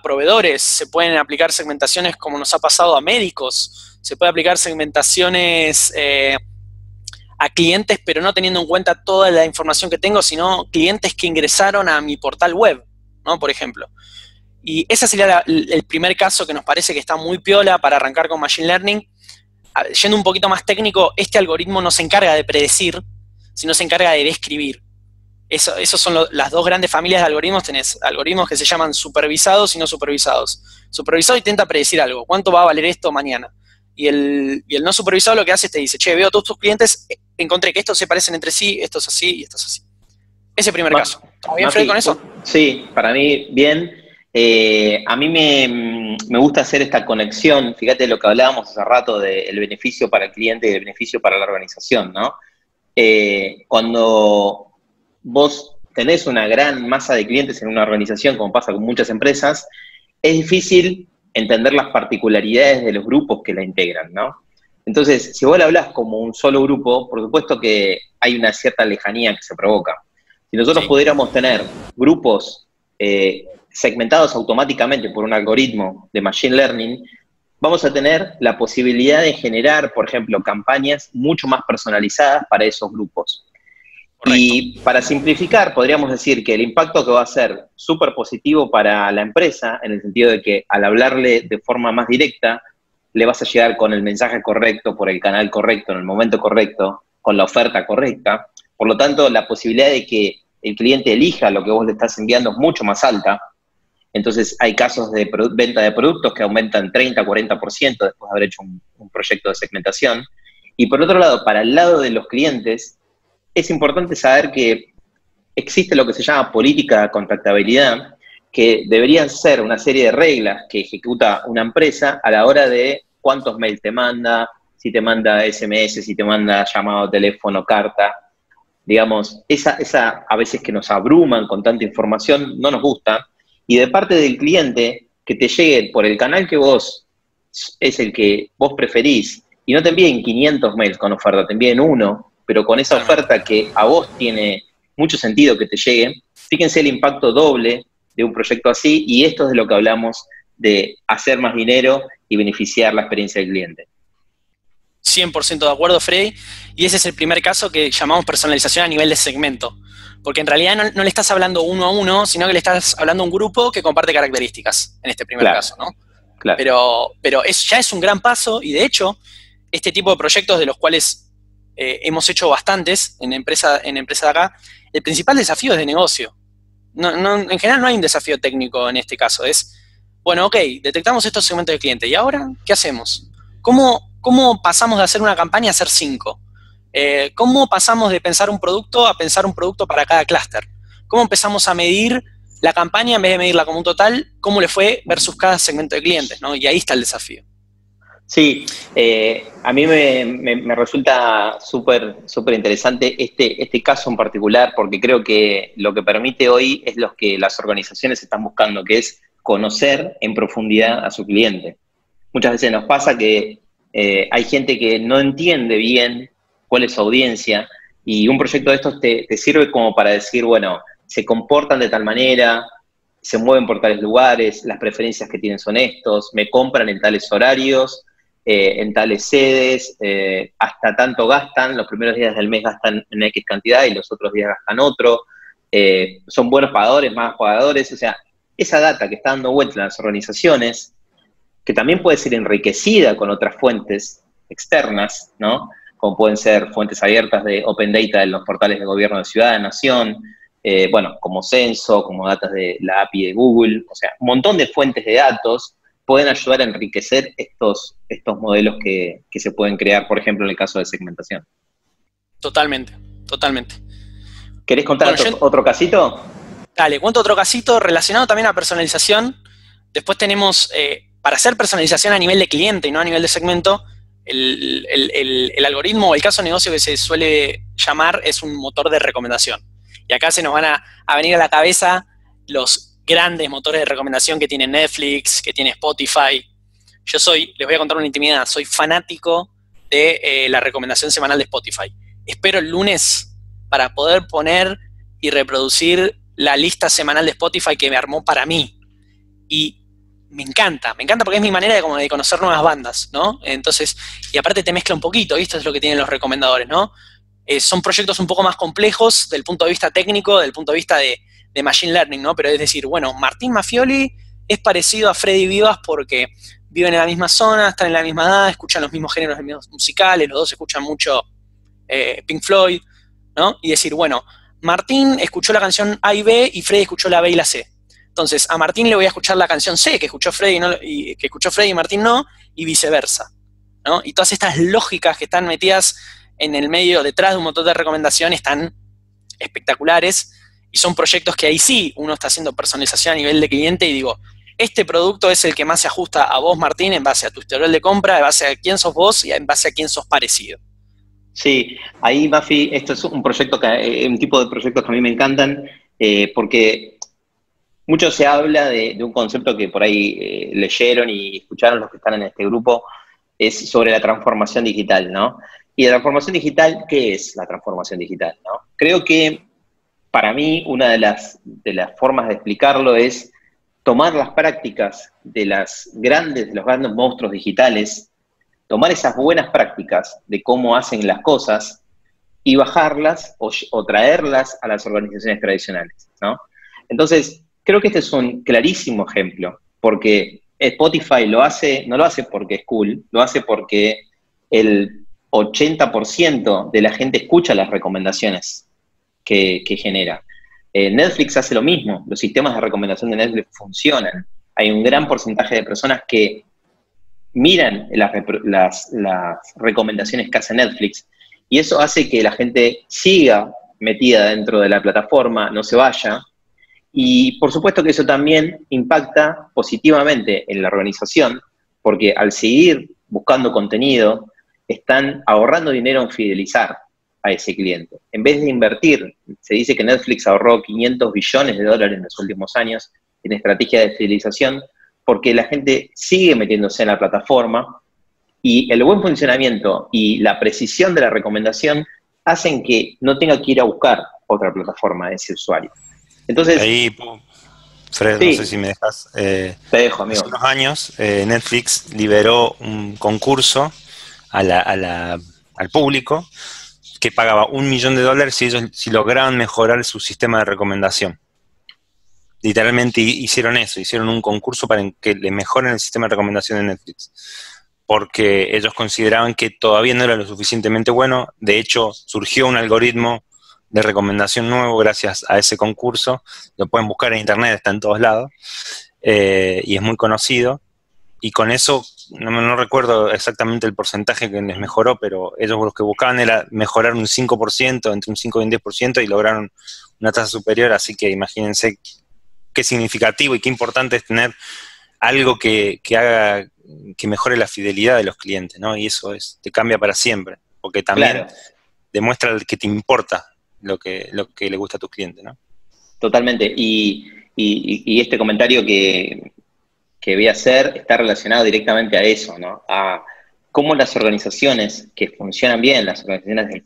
proveedores, se pueden aplicar segmentaciones como nos ha pasado a médicos, se puede aplicar segmentaciones a clientes, pero no teniendo en cuenta toda la información que tengo, sino clientes que ingresaron a mi portal web, ¿no? Por ejemplo. Y ese sería el primer caso que nos parece que está muy piola para arrancar con Machine Learning. Yendo un poquito más técnico, este algoritmo no se encarga de predecir, sino se encarga de describir. Esos son las dos grandes familias de algoritmos. Tenés algoritmos que se llaman supervisados y no supervisados. Supervisado intenta predecir algo. ¿Cuánto va a valer esto mañana? Y el no supervisado lo que hace es te dice, che, veo a todos tus clientes, encontré que estos se parecen entre sí, estos así y estos así. Ese primer caso. ¿Estamos bien, Fred, con eso? Sí, para mí bien. A mí me gusta hacer esta conexión, fíjate lo que hablábamos hace rato del beneficio para el cliente y el beneficio para la organización, ¿no? Cuando vos tenés una gran masa de clientes en una organización, como pasa con muchas empresas, es difícil entender las particularidades de los grupos que la integran, ¿no? Entonces, si vos le hablás como un solo grupo, por supuesto que hay una cierta lejanía que se provoca. Si nosotros pudiéramos tener grupos segmentados automáticamente por un algoritmo de Machine Learning, vamos a tener la posibilidad de generar, por ejemplo, campañas mucho más personalizadas para esos grupos. Correcto. Y para simplificar, podríamos decir que el impacto que va a ser súper positivo para la empresa, en el sentido de que al hablarle de forma más directa, le vas a llegar con el mensaje correcto, por el canal correcto, en el momento correcto, con la oferta correcta. Por lo tanto, la posibilidad de que el cliente elija lo que vos le estás enviando es mucho más alta. Entonces, hay casos de venta de productos que aumentan 30, 40% después de haber hecho un proyecto de segmentación. Y por otro lado, para el lado de los clientes, es importante saber que existe lo que se llama política de contactabilidad, que deberían ser una serie de reglas que ejecuta una empresa a la hora de cuántos mails te manda, si te manda SMS, si te manda llamado, teléfono, carta. Digamos, esa a veces que nos abruman con tanta información no nos gusta. Y de parte del cliente, que te llegue por el canal que vos es el que vos preferís, y no te envíen 500 mails con oferta, te envíen uno, pero con esa oferta que a vos tiene mucho sentido que te llegue. Fíjense el impacto doble de un proyecto así, y esto es de lo que hablamos de hacer más dinero y beneficiar la experiencia del cliente. 100% de acuerdo, Freddy, y ese es el primer caso que llamamos personalización a nivel de segmento, porque en realidad no le estás hablando uno a uno, sino que le estás hablando a un grupo que comparte características, en este primer caso, ¿no? Claro. Pero ya es un gran paso, y de hecho, este tipo de proyectos de los cuales hemos hecho bastantes en empresa de acá, el principal desafío es de negocio. En general no hay un desafío técnico en este caso, es, bueno, ok, detectamos estos segmentos de cliente, ¿y ahora qué hacemos? ¿Cómo pasamos de hacer una campaña a hacer 5? ¿Cómo pasamos de pensar un producto a pensar un producto para cada clúster? ¿Cómo empezamos a medir la campaña en vez de medirla como un total? ¿Cómo le fue versus cada segmento de clientes, ¿no? Y ahí está el desafío. Sí, a mí me resulta súper interesante este caso en particular, porque creo que lo que permite hoy es lo que las organizaciones están buscando, que es conocer en profundidad a su cliente. Muchas veces nos pasa que hay gente que no entiende bien cuál es su audiencia, y un proyecto de estos te sirve como para decir, bueno, se comportan de tal manera, se mueven por tales lugares, las preferencias que tienen son estos, me compran en tales horarios, en tales sedes, hasta tanto gastan, los primeros días del mes gastan en X cantidad y los otros días gastan otro, son buenos pagadores, malos pagadores. O sea, esa data que está dando vuelta en las organizaciones, que también puede ser enriquecida con otras fuentes externas, ¿no? Como pueden ser fuentes abiertas de Open Data en los portales de gobierno de ciudad, de nación, bueno, como Censo, como datos de la API de Google, o sea, un montón de fuentes de datos pueden ayudar a enriquecer estos modelos que se pueden crear, por ejemplo, en el caso de segmentación. Totalmente. ¿Querés contar otro casito? Dale, cuento otro casito relacionado también a personalización. Después tenemos, para hacer personalización a nivel de cliente y no a nivel de segmento, el algoritmo o el caso de negocio que se suele llamar es un motor de recomendación. Y acá se nos van a venir a la cabeza los grandes motores de recomendación que tiene Netflix, que tiene Spotify. Les voy a contar una intimidad, soy fanático de la recomendación semanal de Spotify. Espero el lunes para poder poner y reproducir la lista semanal de Spotify que me armó para mí. Y me encanta porque es mi manera de conocer nuevas bandas, ¿no? Entonces, y aparte te mezcla un poquito, ¿viste? Es lo que tienen los recomendadores, ¿no? Son proyectos un poco más complejos del punto de vista técnico, del punto de vista de Machine Learning, ¿no? Pero es decir, bueno, Martín Maffioli es parecido a Freddy Vivas porque viven en la misma zona, están en la misma edad, escuchan los mismos géneros musicales, los dos escuchan mucho Pink Floyd, ¿no? Y decir, bueno, Martín escuchó la canción A y B y Freddy escuchó la B y la C. Entonces, a Martín le voy a escuchar la canción C, que escuchó Freddy y Martín no, y viceversa, ¿no? Y todas estas lógicas que están metidas en el medio, detrás de un montón de recomendaciones, están espectaculares, y son proyectos que ahí sí uno está haciendo personalización a nivel de cliente, y digo, este producto es el que más se ajusta a vos, Martín, en base a tu historial de compra, en base a quién sos vos y en base a quién sos parecido. Sí, ahí, Mafi, esto es un proyecto un tipo de proyectos que a mí me encantan, porque mucho se habla de un concepto que por ahí leyeron y escucharon los que están en este grupo, es sobre la transformación digital, ¿no? Y la transformación digital, ¿qué es la transformación digital, no? Creo que para mí una de las formas de explicarlo es tomar las prácticas de los grandes monstruos digitales, tomar esas buenas prácticas de cómo hacen las cosas y bajarlas o traerlas a las organizaciones tradicionales, ¿no? Entonces, creo que este es un clarísimo ejemplo, porque Spotify no lo hace porque es cool, lo hace porque el 80% de la gente escucha las recomendaciones que genera. Netflix hace lo mismo, los sistemas de recomendación de Netflix funcionan. Hay un gran porcentaje de personas que miran las recomendaciones que hace Netflix, y eso hace que la gente siga metida dentro de la plataforma, no se vaya. Y por supuesto que eso también impacta positivamente en la organización, porque al seguir buscando contenido, están ahorrando dinero en fidelizar a ese cliente. En vez de invertir, se dice que Netflix ahorró $500 billones en los últimos años en estrategia de fidelización, porque la gente sigue metiéndose en la plataforma, y el buen funcionamiento y la precisión de la recomendación hacen que no tenga que ir a buscar otra plataforma de ese usuario. Entonces, ahí, Fred, sí, no sé si me dejas. Te dejo, amigo. Hace unos años Netflix liberó un concurso al público que pagaba $1 millón si lograban mejorar su sistema de recomendación. Literalmente hicieron eso, hicieron un concurso para que le mejoren el sistema de recomendación de Netflix, porque ellos consideraban que todavía no era lo suficientemente bueno. De hecho, surgió un algoritmo de recomendación nuevo gracias a ese concurso. Lo pueden buscar en internet, está en todos lados, y es muy conocido. Y con eso, no recuerdo exactamente el porcentaje que les mejoró, pero ellos lo que buscaban era mejorar un 5%, entre un 5 y un 10%, y lograron una tasa superior. Así que imagínense qué significativo y qué importante es tener algo que haga que mejore la fidelidad de los clientes, ¿no? Y eso te cambia para siempre, porque también demuestra que te importa lo que le gusta a tus clientes, ¿no? Totalmente. Y este comentario que voy a hacer está relacionado directamente a eso, ¿no? A cómo las organizaciones que funcionan bien, las organizaciones del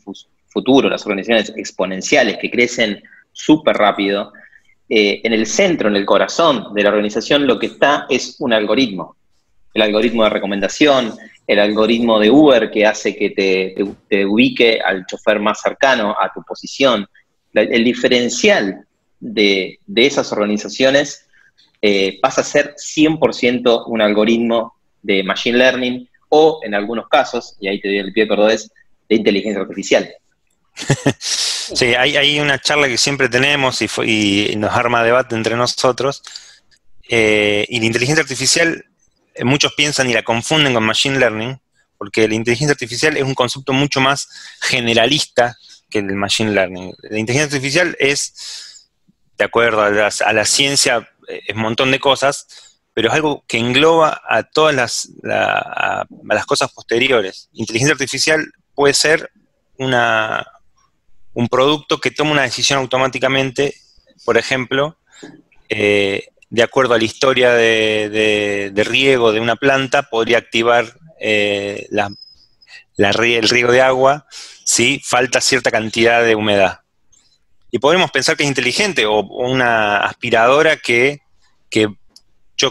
futuro, las organizaciones exponenciales que crecen súper rápido, en el centro, en el corazón de la organización, lo que está es un algoritmo. El algoritmo de recomendación, el algoritmo de Uber que hace que te ubique al chofer más cercano a tu posición. El diferencial de esas organizaciones pasa a ser 100% un algoritmo de Machine Learning, o en algunos casos, y ahí te doy el pie, Cordobés, de inteligencia artificial. Sí, hay una charla que siempre tenemos y nos arma debate entre nosotros, y la inteligencia artificial, muchos piensan y la confunden con Machine Learning, porque la inteligencia artificial es un concepto mucho más generalista que el Machine Learning. La inteligencia artificial es, de acuerdo a la ciencia, es un montón de cosas, pero es algo que engloba a todas las cosas posteriores. Inteligencia artificial puede ser un producto que toma una decisión automáticamente, por ejemplo, de acuerdo a la historia de riego de una planta, podría activar el riego de agua si falta cierta cantidad de humedad. y podemos pensar que es inteligente, o una aspiradora que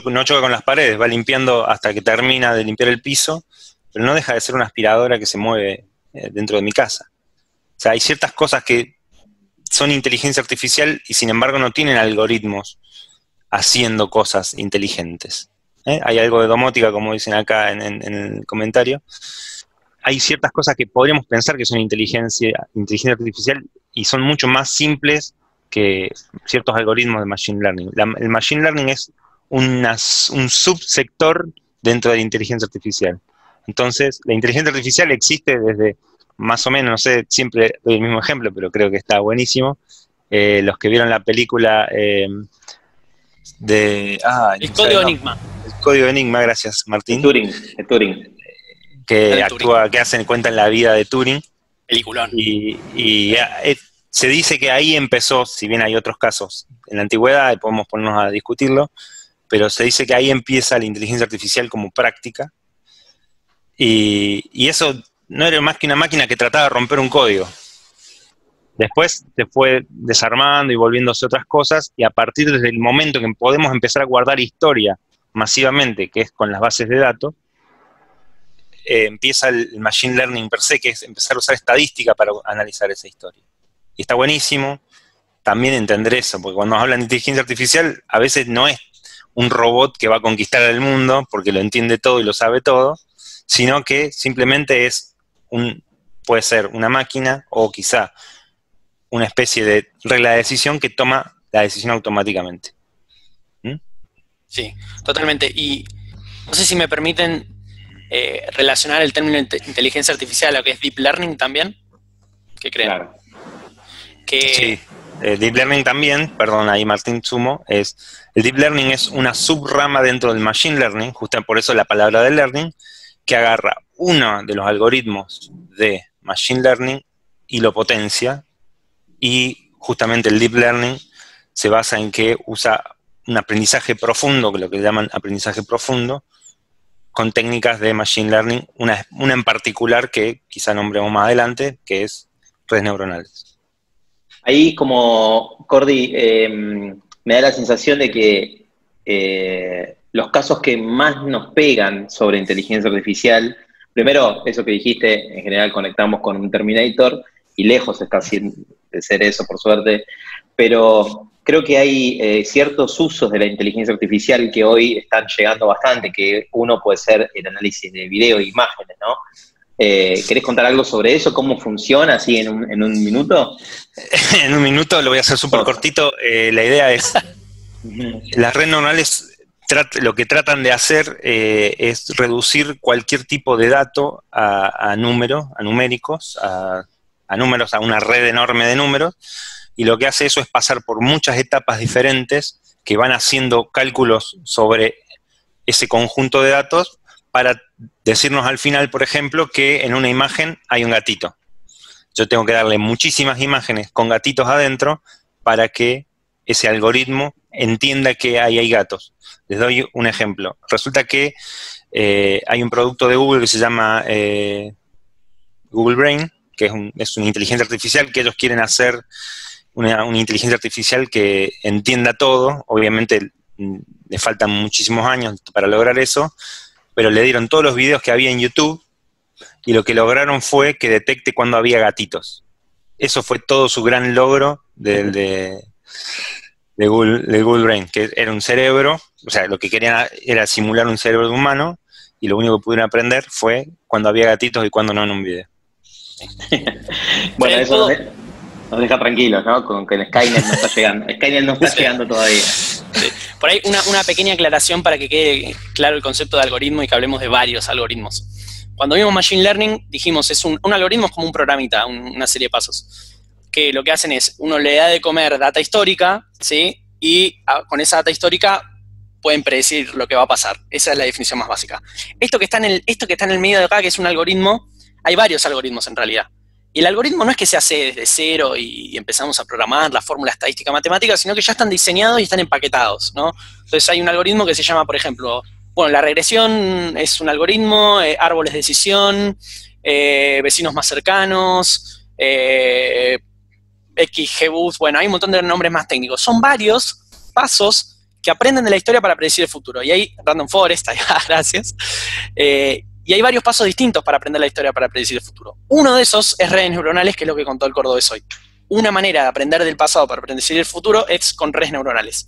no choca con las paredes, va limpiando hasta que termina de limpiar el piso, pero no deja de ser una aspiradora que se mueve dentro de mi casa. O sea, hay ciertas cosas que son inteligencia artificial y sin embargo no tienen algoritmos haciendo cosas inteligentes. Hay algo de domótica, como dicen acá en el comentario. Hay ciertas cosas que podríamos pensar que son inteligencia artificial y son mucho más simples que ciertos algoritmos de Machine Learning. El Machine Learning es un subsector dentro de la inteligencia artificial. Entonces, la inteligencia artificial existe desde, más o menos, no sé, siempre doy el mismo ejemplo, pero creo que está buenísimo. Los que vieron la película El código Enigma. El código Enigma, gracias, Martín. De Turing. Que cuentan la vida de Turing. Peliculón. Y se dice que ahí empezó, si bien hay otros casos en la antigüedad, y podemos ponernos a discutirlo, pero se dice que ahí empieza la inteligencia artificial como práctica, y eso no era más que una máquina que trataba de romper un código. Después se fue desarmando y volviéndose otras cosas, y a partir del momento que podemos empezar a guardar historia masivamente, que es con las bases de datos, empieza el Machine Learning per se, que es empezar a usar estadística para analizar esa historia. Y está buenísimo también entender eso, porque cuando nos hablan de inteligencia artificial, a veces no es un robot que va a conquistar el mundo porque lo entiende todo y lo sabe todo, sino que simplemente puede ser una máquina o quizá una especie de regla de decisión que toma la decisión automáticamente. Sí, totalmente. Y no sé si me permiten relacionar el término inteligencia artificial a lo que es Deep Learning también. ¿Qué creen? Claro. Sí, Deep Learning también, perdón, ahí Martín sumo, el Deep Learning es una subrama dentro del Machine Learning, justo por eso la palabra de Learning, que agarra uno de los algoritmos de Machine Learning y lo potencia, y justamente el Deep Learning se basa en que usa un aprendizaje profundo, que es lo que llaman aprendizaje profundo, con técnicas de Machine Learning, una en particular que quizá nombremos más adelante, que es redes neuronales. Ahí como, Cordy, me da la sensación de que los casos que más nos pegan sobre inteligencia artificial, primero, eso que dijiste, en general conectamos con un Terminator, y lejos está de ser eso, por suerte, pero creo que hay ciertos usos de la inteligencia artificial que hoy están llegando bastante, que uno puede ser el análisis de video e imágenes, ¿no? ¿Querés contar algo sobre eso? ¿Cómo funciona así en un minuto? En un minuto, lo voy a hacer súper cortito. La idea es, las redes neuronales lo que tratan de hacer es reducir cualquier tipo de dato a numéricos, a números, a una red enorme de números, y lo que hace eso es pasar por muchas etapas diferentes que van haciendo cálculos sobre ese conjunto de datos para decirnos al final, por ejemplo, que en una imagen hay un gatito. Yo tengo que darle muchísimas imágenes con gatitos adentro para que ese algoritmo entienda que ahí hay gatos. Les doy un ejemplo. Resulta que hay un producto de Google que se llama Google Brain, que es una inteligencia artificial que ellos quieren hacer, una inteligencia artificial que entienda todo. Obviamente le faltan muchísimos años para lograr eso, pero le dieron todos los videos que había en YouTube y lo que lograron fue que detecte cuando había gatitos. Eso fue todo su gran logro de Google Brain, que era un cerebro, o sea, lo que querían era simular un cerebro de humano, y lo único que pudieron aprender fue cuando había gatitos y cuando no en un video. Bueno, eso nos deja tranquilos, ¿no? Con que el Skynet no está llegando. Skynet no está llegando todavía. Sí. Por ahí una pequeña aclaración para que quede claro el concepto de algoritmo y que hablemos de varios algoritmos. Cuando vimos Machine Learning, dijimos, es un algoritmo es como un programita, una serie de pasos, que lo que hacen es, uno le da de comer data histórica, ¿sí? Y con esa data histórica pueden predecir lo que va a pasar. Esa es la definición más básica. Esto que está en el medio de acá, que es un algoritmo, hay varios algoritmos en realidad. Y el algoritmo no es que se hace desde cero y empezamos a programar la fórmula estadística matemática, sino que ya están diseñados y están empaquetados, ¿no? Entonces hay un algoritmo que se llama, por ejemplo, bueno, la regresión es un algoritmo, árboles de decisión, vecinos más cercanos, XGBoost, bueno, hay un montón de nombres más técnicos. Son varios pasos que aprenden de la historia para predecir el futuro. Y hay Random Forest, gracias. Y hay varios pasos distintos para aprender la historia para predecir el futuro. Uno de esos es redes neuronales, que es lo que contó el cordobés hoy. Una manera de aprender del pasado para predecir el futuro es con redes neuronales.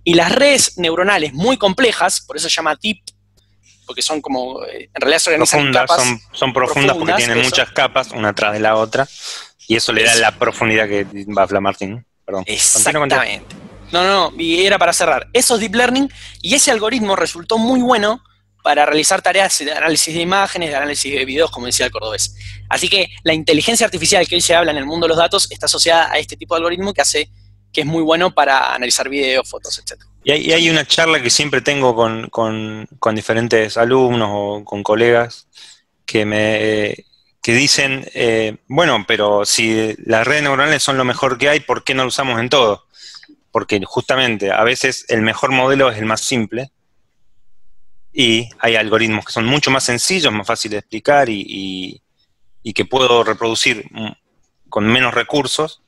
Y las redes neuronales muy complejas, por eso se llama deep, porque son como, en realidad se organizan en capas. Son profundas porque tienen muchas capas, una tras de la otra, y eso le da la profundidad que va a hablar Martín. Perdón. Exactamente. No, y era para cerrar. Eso es deep learning, y ese algoritmo resultó muy bueno para realizar tareas de análisis de imágenes, de análisis de videos, como decía el cordobés. Así que la inteligencia artificial que hoy se habla en el mundo de los datos está asociada a este tipo de algoritmo que es muy bueno para analizar videos, fotos, etc. Y hay una charla que siempre tengo con diferentes alumnos o con colegas que dicen, bueno, pero si las redes neuronales son lo mejor que hay, ¿por qué no lo usamos en todo? Porque justamente a veces el mejor modelo es el más simple, y hay algoritmos que son mucho más sencillos, más fáciles de explicar y que puedo reproducir con menos recursos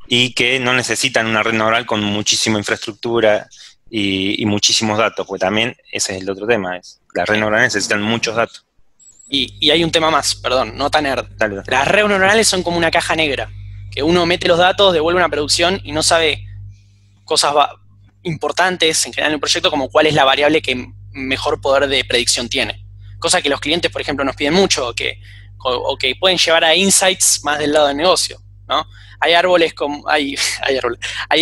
y que no necesitan una red neural con muchísima infraestructura y muchísimos datos, porque también ese es el otro tema, las redes neurales necesitan muchos datos. Y hay un tema más, perdón, no tan nerd. Dale. Las redes neuronales son como una caja negra, que uno mete los datos, devuelve una producción y no sabe cosas importantes en general en un proyecto, como cuál es la variable que mejor poder de predicción tiene. Cosa que los clientes, por ejemplo, nos piden mucho, o que pueden llevar a insights más del lado del negocio, ¿no? Hay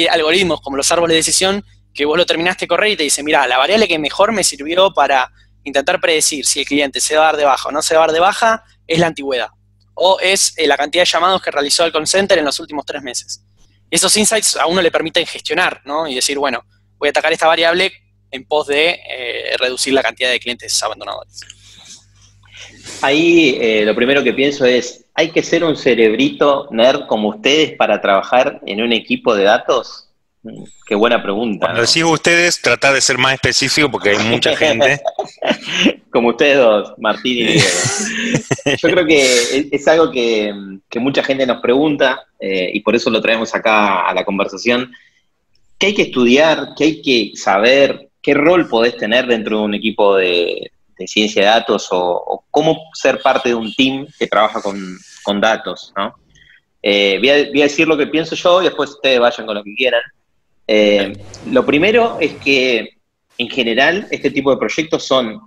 algoritmos como los árboles de decisión que vos lo terminaste de correr y te dice, mira, la variable que mejor me sirvió para intentar predecir si el cliente se va a dar de baja o no se va a dar de baja es la antigüedad, o es la cantidad de llamados que realizó el call center en los últimos 3 meses. Esos insights a uno le permiten gestionar, ¿no? Y decir, bueno, voy a atacar esta variable en pos de reducir la cantidad de clientes abandonadores. Ahí lo primero que pienso es, ¿hay que ser un cerebrito nerd como ustedes para trabajar en un equipo de datos? Qué buena pregunta. Cuando decís ustedes, tratá de ser más específico porque hay mucha gente. Como ustedes dos, Martín y Diego. Yo creo que es algo que mucha gente nos pregunta y por eso lo traemos acá a la conversación. ¿Qué hay que estudiar? ¿Qué hay que saber? ¿Qué rol podés tener dentro de un equipo de ciencia de datos o cómo ser parte de un team que trabaja con datos, ¿no? Voy a decir lo que pienso yo y después ustedes vayan con lo que quieran. Lo primero es que, en general, este tipo de proyectos son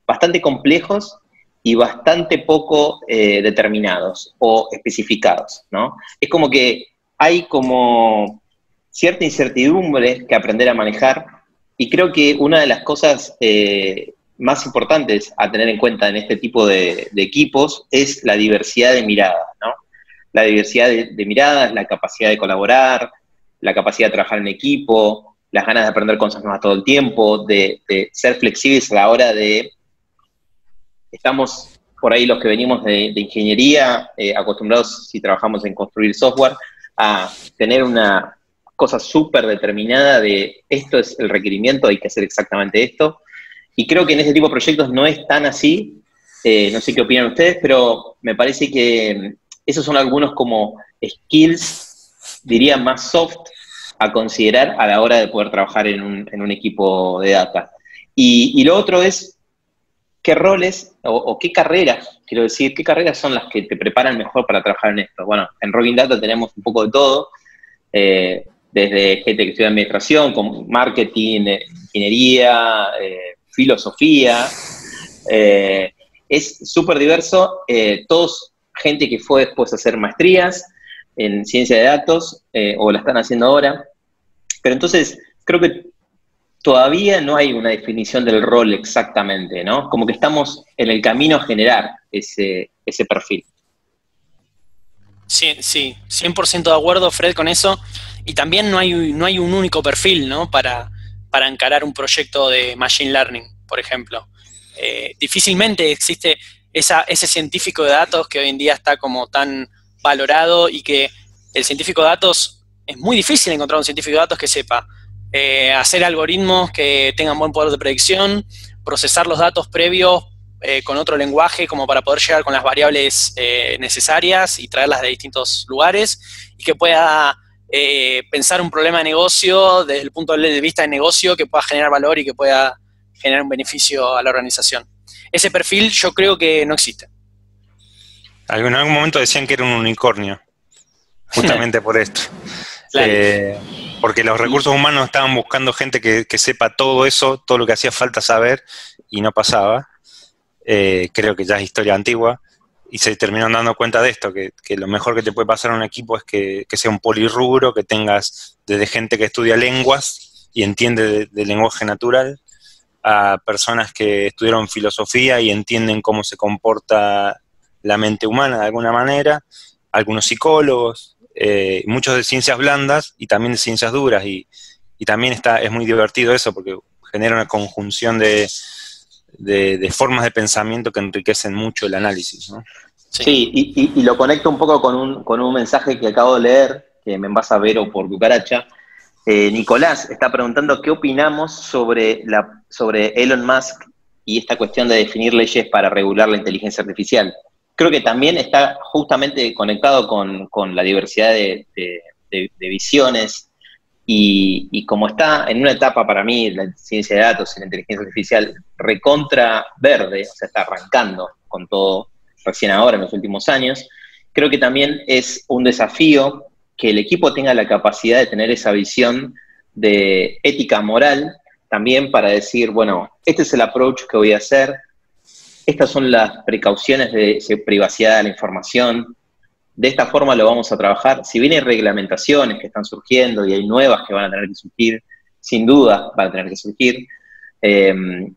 bastante complejos y bastante poco determinados o especificados, ¿no? Es como que hay como cierta incertidumbre que aprender a manejar y creo que una de las cosas más importantes a tener en cuenta en este tipo de equipos es la diversidad de miradas, ¿no? La diversidad de miradas, la capacidad de colaborar, la capacidad de trabajar en equipo, las ganas de aprender cosas nuevas todo el tiempo, de ser flexibles a la hora de... Estamos por ahí los que venimos de ingeniería, acostumbrados, si trabajamos en construir software, a tener una cosa súper determinada de esto es el requerimiento, hay que hacer exactamente esto. Y creo que en este tipo de proyectos no es tan así. No sé qué opinan ustedes, pero me parece que esos son algunos como skills, diría más soft, a considerar a la hora de poder trabajar en un equipo de data. Y lo otro es qué roles o qué carreras, quiero decir, qué carreras son las que te preparan mejor para trabajar en esto. Bueno, en Rocking Data tenemos un poco de todo, desde gente que estudia administración, con marketing, ingeniería, filosofía. Es súper diverso, todos gente que fue después a hacer maestrías en ciencia de datos, o la están haciendo ahora. Pero entonces, creo que todavía no hay una definición del rol exactamente, ¿no? Como que estamos en el camino a generar ese perfil. Sí, 100% de acuerdo, Fred, con eso. Y también no hay un único perfil, ¿no? Para encarar un proyecto de Machine Learning, por ejemplo. Difícilmente existe ese científico de datos que hoy en día está como tan valorado y que el científico de datos, es muy difícil encontrar un científico de datos que sepa hacer algoritmos que tengan buen poder de predicción, procesar los datos previos con otro lenguaje como para poder llegar con las variables necesarias y traerlas de distintos lugares, y que pueda pensar un problema de negocio desde el punto de vista de negocio que pueda generar valor y que pueda generar un beneficio a la organización. Ese perfil yo creo que no existe. En algún momento decían que era un unicornio, justamente por esto. Claro. Porque los recursos humanos estaban buscando gente que sepa todo eso, todo lo que hacía falta saber, y no pasaba. Creo que ya es historia antigua, y se terminaron dando cuenta de esto, que lo mejor que te puede pasar a un equipo es que sea un polirrubro, que tengas desde gente que estudia lenguas y entiende de lenguaje natural, a personas que estudiaron filosofía y entienden cómo se comporta la mente humana de alguna manera, algunos psicólogos, muchos de ciencias blandas y también de ciencias duras, y también es muy divertido eso porque genera una conjunción de formas de pensamiento que enriquecen mucho el análisis, ¿no? Sí, y lo conecto un poco con un mensaje que acabo de leer, que me envasa a Vero por Cucaracha. Nicolás está preguntando qué opinamos sobre Elon Musk y esta cuestión de definir leyes para regular la inteligencia artificial. Creo que también está justamente conectado con la diversidad de visiones, y como está en una etapa para mí la ciencia de datos y la inteligencia artificial recontra verde, o sea, está arrancando con todo recién ahora en los últimos años, creo que también es un desafío que el equipo tenga la capacidad de tener esa visión de ética moral también para decir, bueno, este es el approach que voy a hacer, estas son las precauciones de privacidad de la información, de esta forma lo vamos a trabajar. Si bien hay reglamentaciones que están surgiendo y hay nuevas que van a tener que surgir, sin duda van a tener que surgir,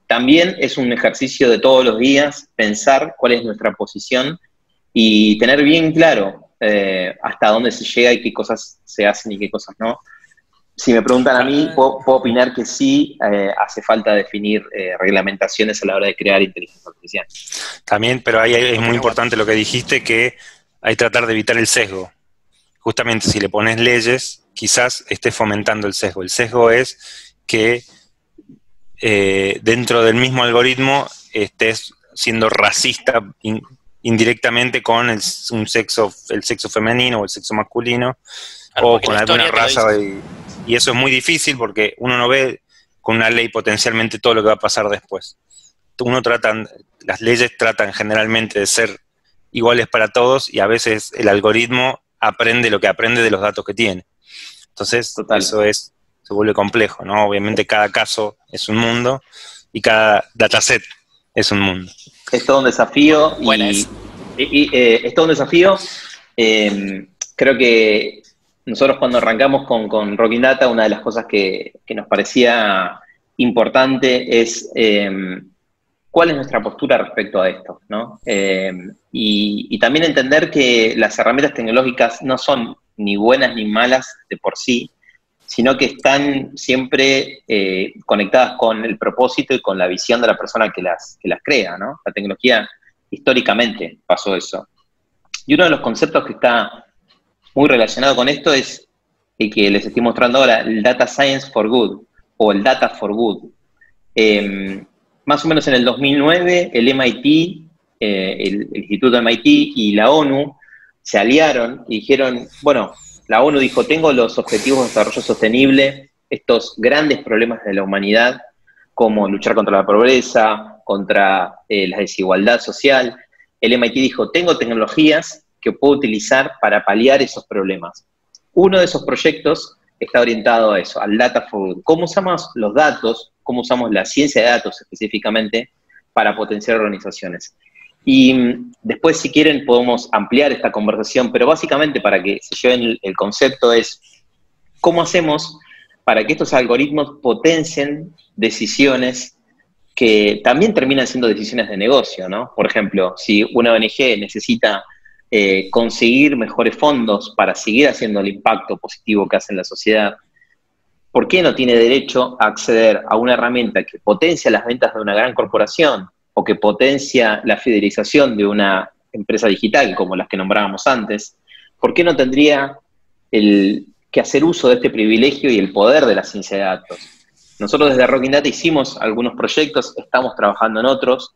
también es un ejercicio de todos los días pensar cuál es nuestra posición y tener bien claro hasta dónde se llega y qué cosas se hacen y qué cosas no. Si me preguntan a mí, puedo opinar que sí hace falta definir reglamentaciones a la hora de crear inteligencia artificial. También, pero ahí es muy importante lo que dijiste, que hay que tratar de evitar el sesgo. Justamente si le pones leyes, quizás estés fomentando el sesgo. El sesgo es que dentro del mismo algoritmo estés siendo racista indirectamente con el sexo femenino o el sexo masculino, o con alguna raza. Y eso es muy difícil porque uno no ve con una ley potencialmente todo lo que va a pasar después. Las leyes tratan generalmente de ser iguales para todos, y a veces el algoritmo aprende lo que aprende de los datos que tiene. Entonces, eso se vuelve complejo, ¿no? Obviamente cada caso es un mundo y cada dataset es un mundo. Es todo un desafío. Es todo un desafío. Creo que nosotros cuando arrancamos con Rocking Data, una de las cosas que nos parecía importante es cuál es nuestra postura respecto a esto, ¿no? Y también entender que las herramientas tecnológicas no son ni buenas ni malas de por sí, sino que están siempre conectadas con el propósito y con la visión de la persona que las crea, ¿no? La tecnología, históricamente, pasó eso. Y uno de los conceptos que está muy relacionado con esto es el que les estoy mostrando ahora, el Data Science for Good, o el Data for Good. Más o menos en el 2009, el MIT, el Instituto MIT y la ONU se aliaron y dijeron, bueno, la ONU dijo, tengo los objetivos de desarrollo sostenible, estos grandes problemas de la humanidad, como luchar contra la pobreza, contra la desigualdad social. El MIT dijo, tengo tecnologías que puedo utilizar para paliar esos problemas. Uno de esos proyectos está orientado a eso, al Data for Good. ¿Cómo usamos los datos? ¿Cómo usamos la ciencia de datos específicamente para potenciar organizaciones? Y después, si quieren, podemos ampliar esta conversación, pero básicamente para que se lleven el concepto es cómo hacemos para que estos algoritmos potencien decisiones que también terminan siendo decisiones de negocio, ¿no? Por ejemplo, si una ONG necesita conseguir mejores fondos para seguir haciendo el impacto positivo que hace en la sociedad, ¿por qué no tiene derecho a acceder a una herramienta que potencia las ventas de una gran corporación o que potencia la fidelización de una empresa digital como las que nombrábamos antes? ¿Por qué no tendría que hacer uso de este privilegio y el poder de la ciencia de datos? Nosotros desde Rocking Data hicimos algunos proyectos, estamos trabajando en otros,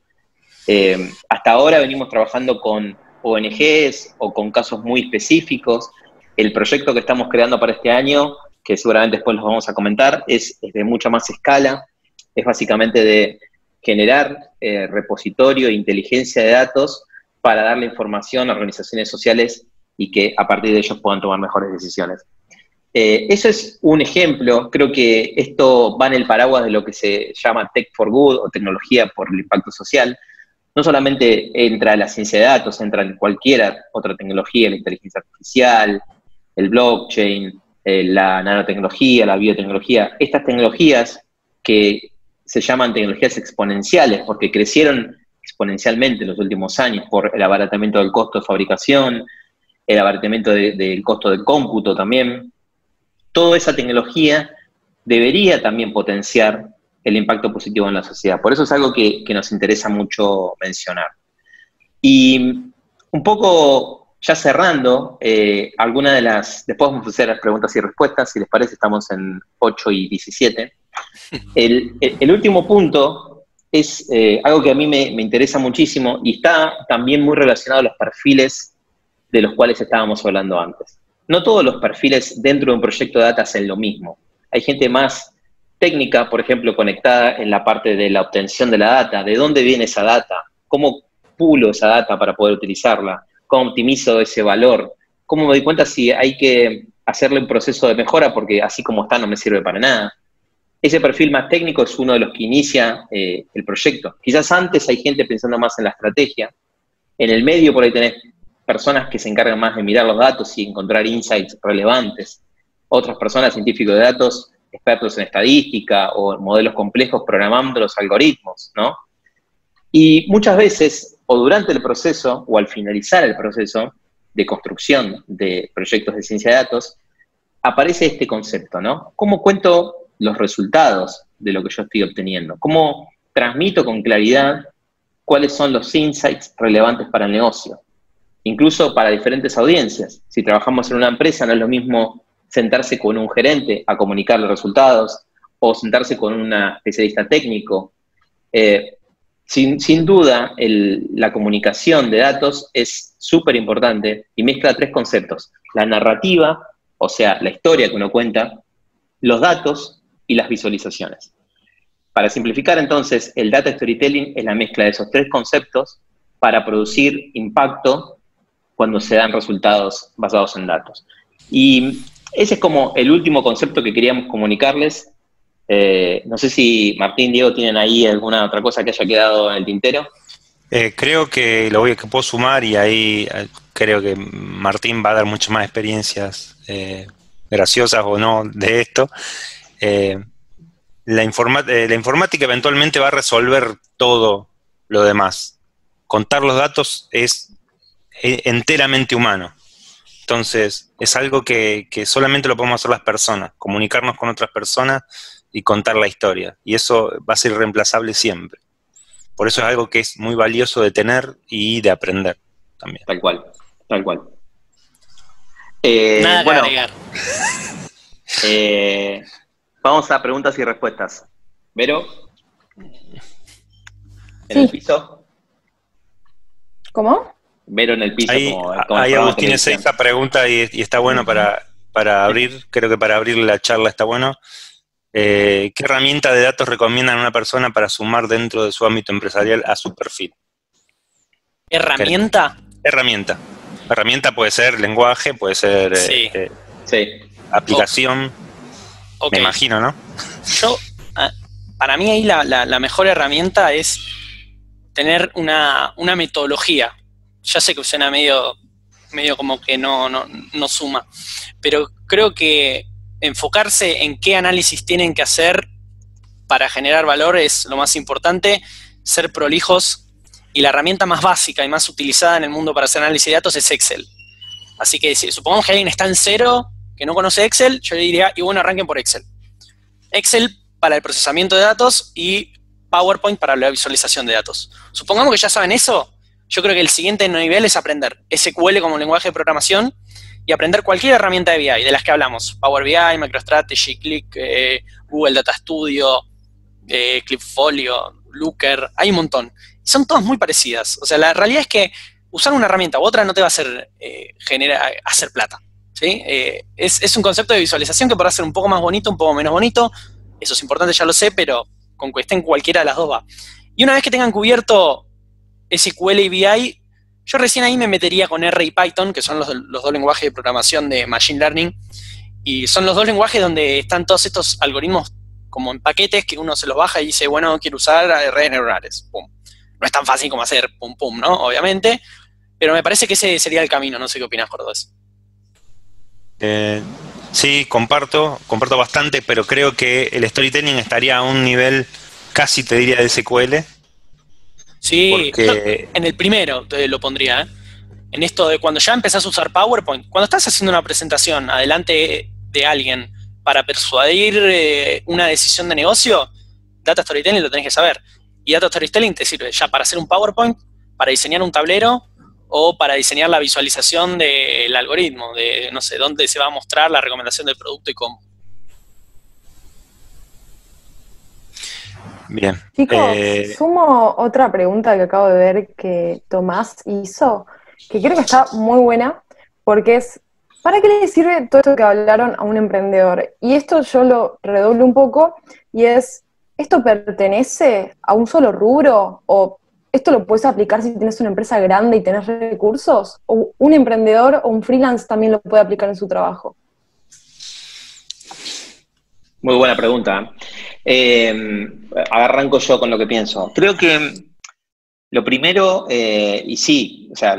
Hasta ahora venimos trabajando con ONGs o con casos muy específicos. El proyecto que estamos creando para este año, que seguramente después los vamos a comentar, es de mucha más escala. Es básicamente de generar repositorio e inteligencia de datos para darle información a organizaciones sociales y que a partir de ellos puedan tomar mejores decisiones. Eso es un ejemplo. Creo que esto va en el paraguas de lo que se llama Tech for Good o tecnología por el impacto social. No solamente entra la ciencia de datos, entra en cualquier otra tecnología, la inteligencia artificial, el blockchain, la nanotecnología, la biotecnología. Estas tecnologías que se llaman tecnologías exponenciales porque crecieron exponencialmente en los últimos años por el abaratamiento del costo de fabricación, el abaratamiento del costo del cómputo también. Toda esa tecnología debería también potenciar el impacto positivo en la sociedad. Por eso es algo que nos interesa mucho mencionar. Y un poco ya cerrando, alguna de las... Después vamos a hacer las preguntas y respuestas, si les parece, estamos en 8 y 17. El último punto es algo que a mí me interesa muchísimo y está también muy relacionado a los perfiles de los cuales estábamos hablando antes. No todos los perfiles dentro de un proyecto de data hacen lo mismo. Hay gente más técnica, por ejemplo, conectada en la parte de la obtención de la data, de dónde viene esa data, cómo pulo esa data para poder utilizarla, cómo optimizo ese valor, cómo me doy cuenta si hay que hacerle un proceso de mejora porque así como está no me sirve para nada. Ese perfil más técnico es uno de los que inicia el proyecto. Quizás antes hay gente pensando más en la estrategia. En el medio por ahí tenés personas que se encargan más de mirar los datos y encontrar insights relevantes. Otras personas, científicos de datos, expertos en estadística o en modelos complejos programando los algoritmos, ¿no? Y muchas veces, o durante el proceso, o al finalizar el proceso de construcción de proyectos de ciencia de datos, aparece este concepto, ¿no? ¿Cómo cuento los resultados de lo que yo estoy obteniendo? ¿Cómo transmito con claridad cuáles son los insights relevantes para el negocio? Incluso para diferentes audiencias. Si trabajamos en una empresa, no es lo mismo sentarse con un gerente a comunicar los resultados o sentarse con un especialista técnico. Sin duda, la comunicación de datos es súper importante y mezcla tres conceptos. La narrativa, o sea, la historia que uno cuenta, los datos y las visualizaciones. Para simplificar, entonces, el data storytelling es la mezcla de esos tres conceptos para producir impacto cuando se dan resultados basados en datos. Y ese es como el último concepto que queríamos comunicarles. No sé si Martín, Diego, tienen ahí alguna otra cosa que haya quedado en el tintero. Creo que que puedo sumar y ahí creo que Martín va a dar muchas más experiencias graciosas o no de esto. La informática eventualmente va a resolver todo lo demás. Contar los datos es enteramente humano. Entonces, es algo que solamente lo podemos hacer las personas, comunicarnos con otras personas y contar la historia. Y eso va a ser irreemplazable siempre. Por eso es algo que es muy valioso de tener y de aprender también. Tal cual, tal cual. Nada que bueno, agregar. Vamos a preguntas y respuestas. ¿Vero? ¿En Sí. el piso? ¿Cómo? Vero en el piso. Ahí como Agustín hace esa pregunta y está bueno para abrir, creo que para abrir la charla está bueno. ¿Qué herramienta de datos recomiendan a una persona para sumar dentro de su ámbito empresarial a su perfil? ¿Herramienta? Herramienta puede ser lenguaje, puede ser Sí. Sí. aplicación, Ok. me imagino, ¿no? Para mí ahí la mejor herramienta es tener una metodología. Ya sé que suena medio como que no suma, pero creo que enfocarse en qué análisis tienen que hacer para generar valor es lo más importante, ser prolijos, y la herramienta más básica y más utilizada en el mundo para hacer análisis de datos es Excel. Así que si supongamos que alguien está en cero, que no conoce Excel, yo le diría, y bueno, arranquen por Excel. Excel para el procesamiento de datos y PowerPoint para la visualización de datos. Supongamos que ya saben eso, yo creo que el siguiente nivel es aprender SQL como lenguaje de programación y aprender cualquier herramienta de BI, de las que hablamos. Power BI, MicroStrategy, Qlik, Google Data Studio, Clipfolio, Looker, hay un montón. son todas muy parecidas. O sea, la realidad es que usar una herramienta u otra no te va a hacer hacer plata, ¿sí? Es un concepto de visualización que podrá ser un poco más bonito, un poco menos bonito. Eso es importante, ya lo sé, pero con que estén cualquiera de las dos va. Y una vez que tengan cubierto SQL y BI, yo recién ahí me metería con R y Python, que son los dos lenguajes de programación de Machine Learning, y son los dos lenguajes donde están todos estos algoritmos como en paquetes que uno se los baja y dice, bueno, quiero usar redes neuronales. Pum. No es tan fácil como hacer pum pum, ¿no? Obviamente, pero me parece que ese sería el camino. No sé qué opinas, Cordobés. Sí, comparto bastante, pero creo que el storytelling estaría a un nivel casi, te diría, de SQL. Sí, porque... en el primero te lo pondría, ¿eh? En esto de cuando ya empezás a usar PowerPoint, cuando estás haciendo una presentación adelante de alguien para persuadir una decisión de negocio, Data Storytelling lo tenés que saber. Y Data Storytelling te sirve ya para hacer un PowerPoint, para diseñar un tablero o para diseñar la visualización del algoritmo, de no sé, dónde se va a mostrar la recomendación del producto y cómo. Bien. Chicos, sumo otra pregunta que acabo de ver que Tomás hizo, que creo que está muy buena, porque es, ¿para qué le sirve todo esto que hablaron a un emprendedor? Y esto yo lo redoblo un poco, y es, ¿esto pertenece a un solo rubro? ¿O esto lo puedes aplicar si tienes una empresa grande y tenés recursos? ¿O un emprendedor o un freelance también lo puede aplicar en su trabajo? Muy buena pregunta. Arranco yo con lo que pienso. Creo que lo primero, y sí, o sea,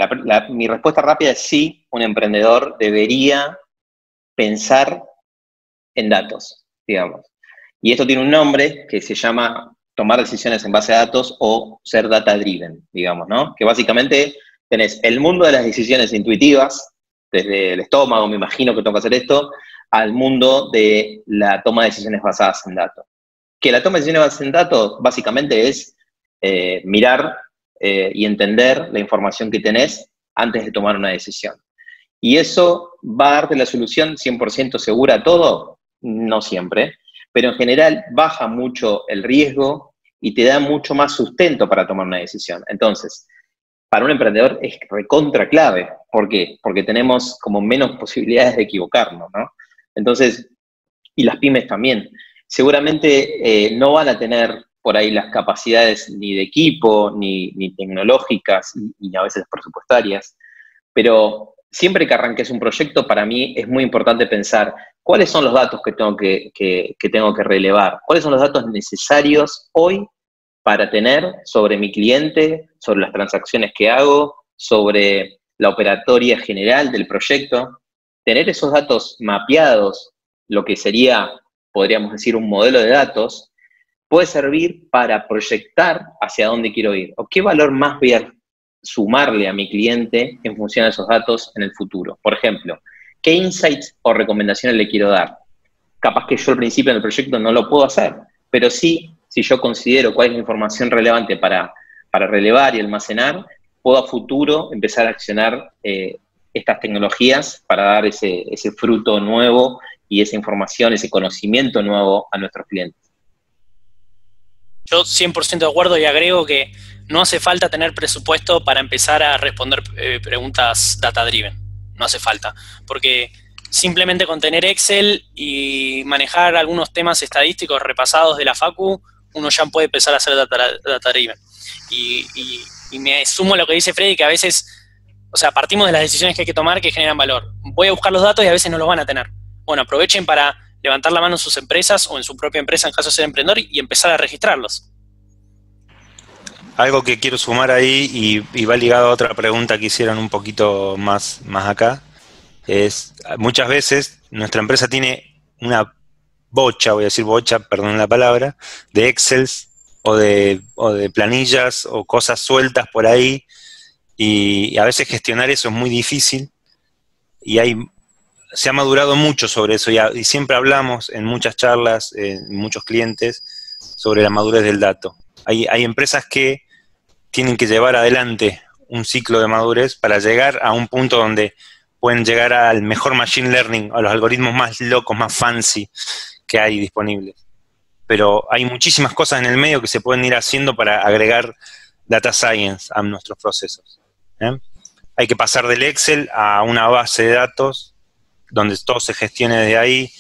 mi respuesta rápida es sí, un emprendedor debería pensar en datos, digamos. Y esto tiene un nombre que se llama tomar decisiones en base a datos o ser data driven, digamos, ¿no? Que básicamente tenés el mundo de las decisiones intuitivas, desde el estómago, me imagino que tengo que hacer esto, al mundo de la toma de decisiones basadas en datos. Que la toma de decisiones basadas en datos básicamente es mirar y entender la información que tenés antes de tomar una decisión. ¿Y eso va a darte la solución 100% segura a todo? No siempre, pero en general baja mucho el riesgo y te da mucho más sustento para tomar una decisión. Entonces, para un emprendedor es recontra clave. ¿Por qué? Porque tenemos como menos posibilidades de equivocarnos, ¿no? Entonces, y las pymes también. Seguramente no van a tener por ahí las capacidades ni de equipo, ni tecnológicas, y a veces presupuestarias, pero siempre que arranques un proyecto, para mí es muy importante pensar cuáles son los datos que tengo que relevar, cuáles son los datos necesarios hoy para tener sobre mi cliente, sobre las transacciones que hago, sobre la operatoria general del proyecto. Tener esos datos mapeados, lo que sería, podríamos decir, un modelo de datos, puede servir para proyectar hacia dónde quiero ir, o qué valor más voy a sumarle a mi cliente en función de esos datos en el futuro. Por ejemplo, ¿qué insights o recomendaciones le quiero dar? Capaz que yo al principio del proyecto no lo puedo hacer, pero sí, si yo considero cuál es la información relevante para relevar y almacenar, puedo a futuro empezar a accionar estas tecnologías para dar ese fruto nuevo y esa información, ese conocimiento nuevo a nuestros clientes. Yo 100% de acuerdo y agrego que no hace falta tener presupuesto para empezar a responder preguntas data-driven. No hace falta, porque simplemente con tener Excel y manejar algunos temas estadísticos repasados de la Facu, uno ya puede empezar a hacer data-driven. Y me sumo a lo que dice Freddy, que a veces, o sea, partimos de las decisiones que hay que tomar que generan valor. Voy a buscar los datos y a veces no los van a tener. Bueno, aprovechen para levantar la mano en sus empresas o en su propia empresa en caso de ser emprendedor y empezar a registrarlos. Algo que quiero sumar ahí y va ligado a otra pregunta que hicieron un poquito más acá, es muchas veces nuestra empresa tiene una bocha, voy a decir bocha, perdón la palabra, de Excels o de planillas o cosas sueltas por ahí y a veces gestionar eso es muy difícil y se ha madurado mucho sobre eso y siempre hablamos en muchas charlas, en muchos clientes, sobre la madurez del dato. Hay empresas que tienen que llevar adelante un ciclo de madurez para llegar a un punto donde pueden llegar al mejor machine learning, a los algoritmos más locos, más fancy que hay disponibles. Pero hay muchísimas cosas en el medio que se pueden ir haciendo para agregar data science a nuestros procesos. Hay que pasar del Excel a una base de datos donde todo se gestione desde ahí.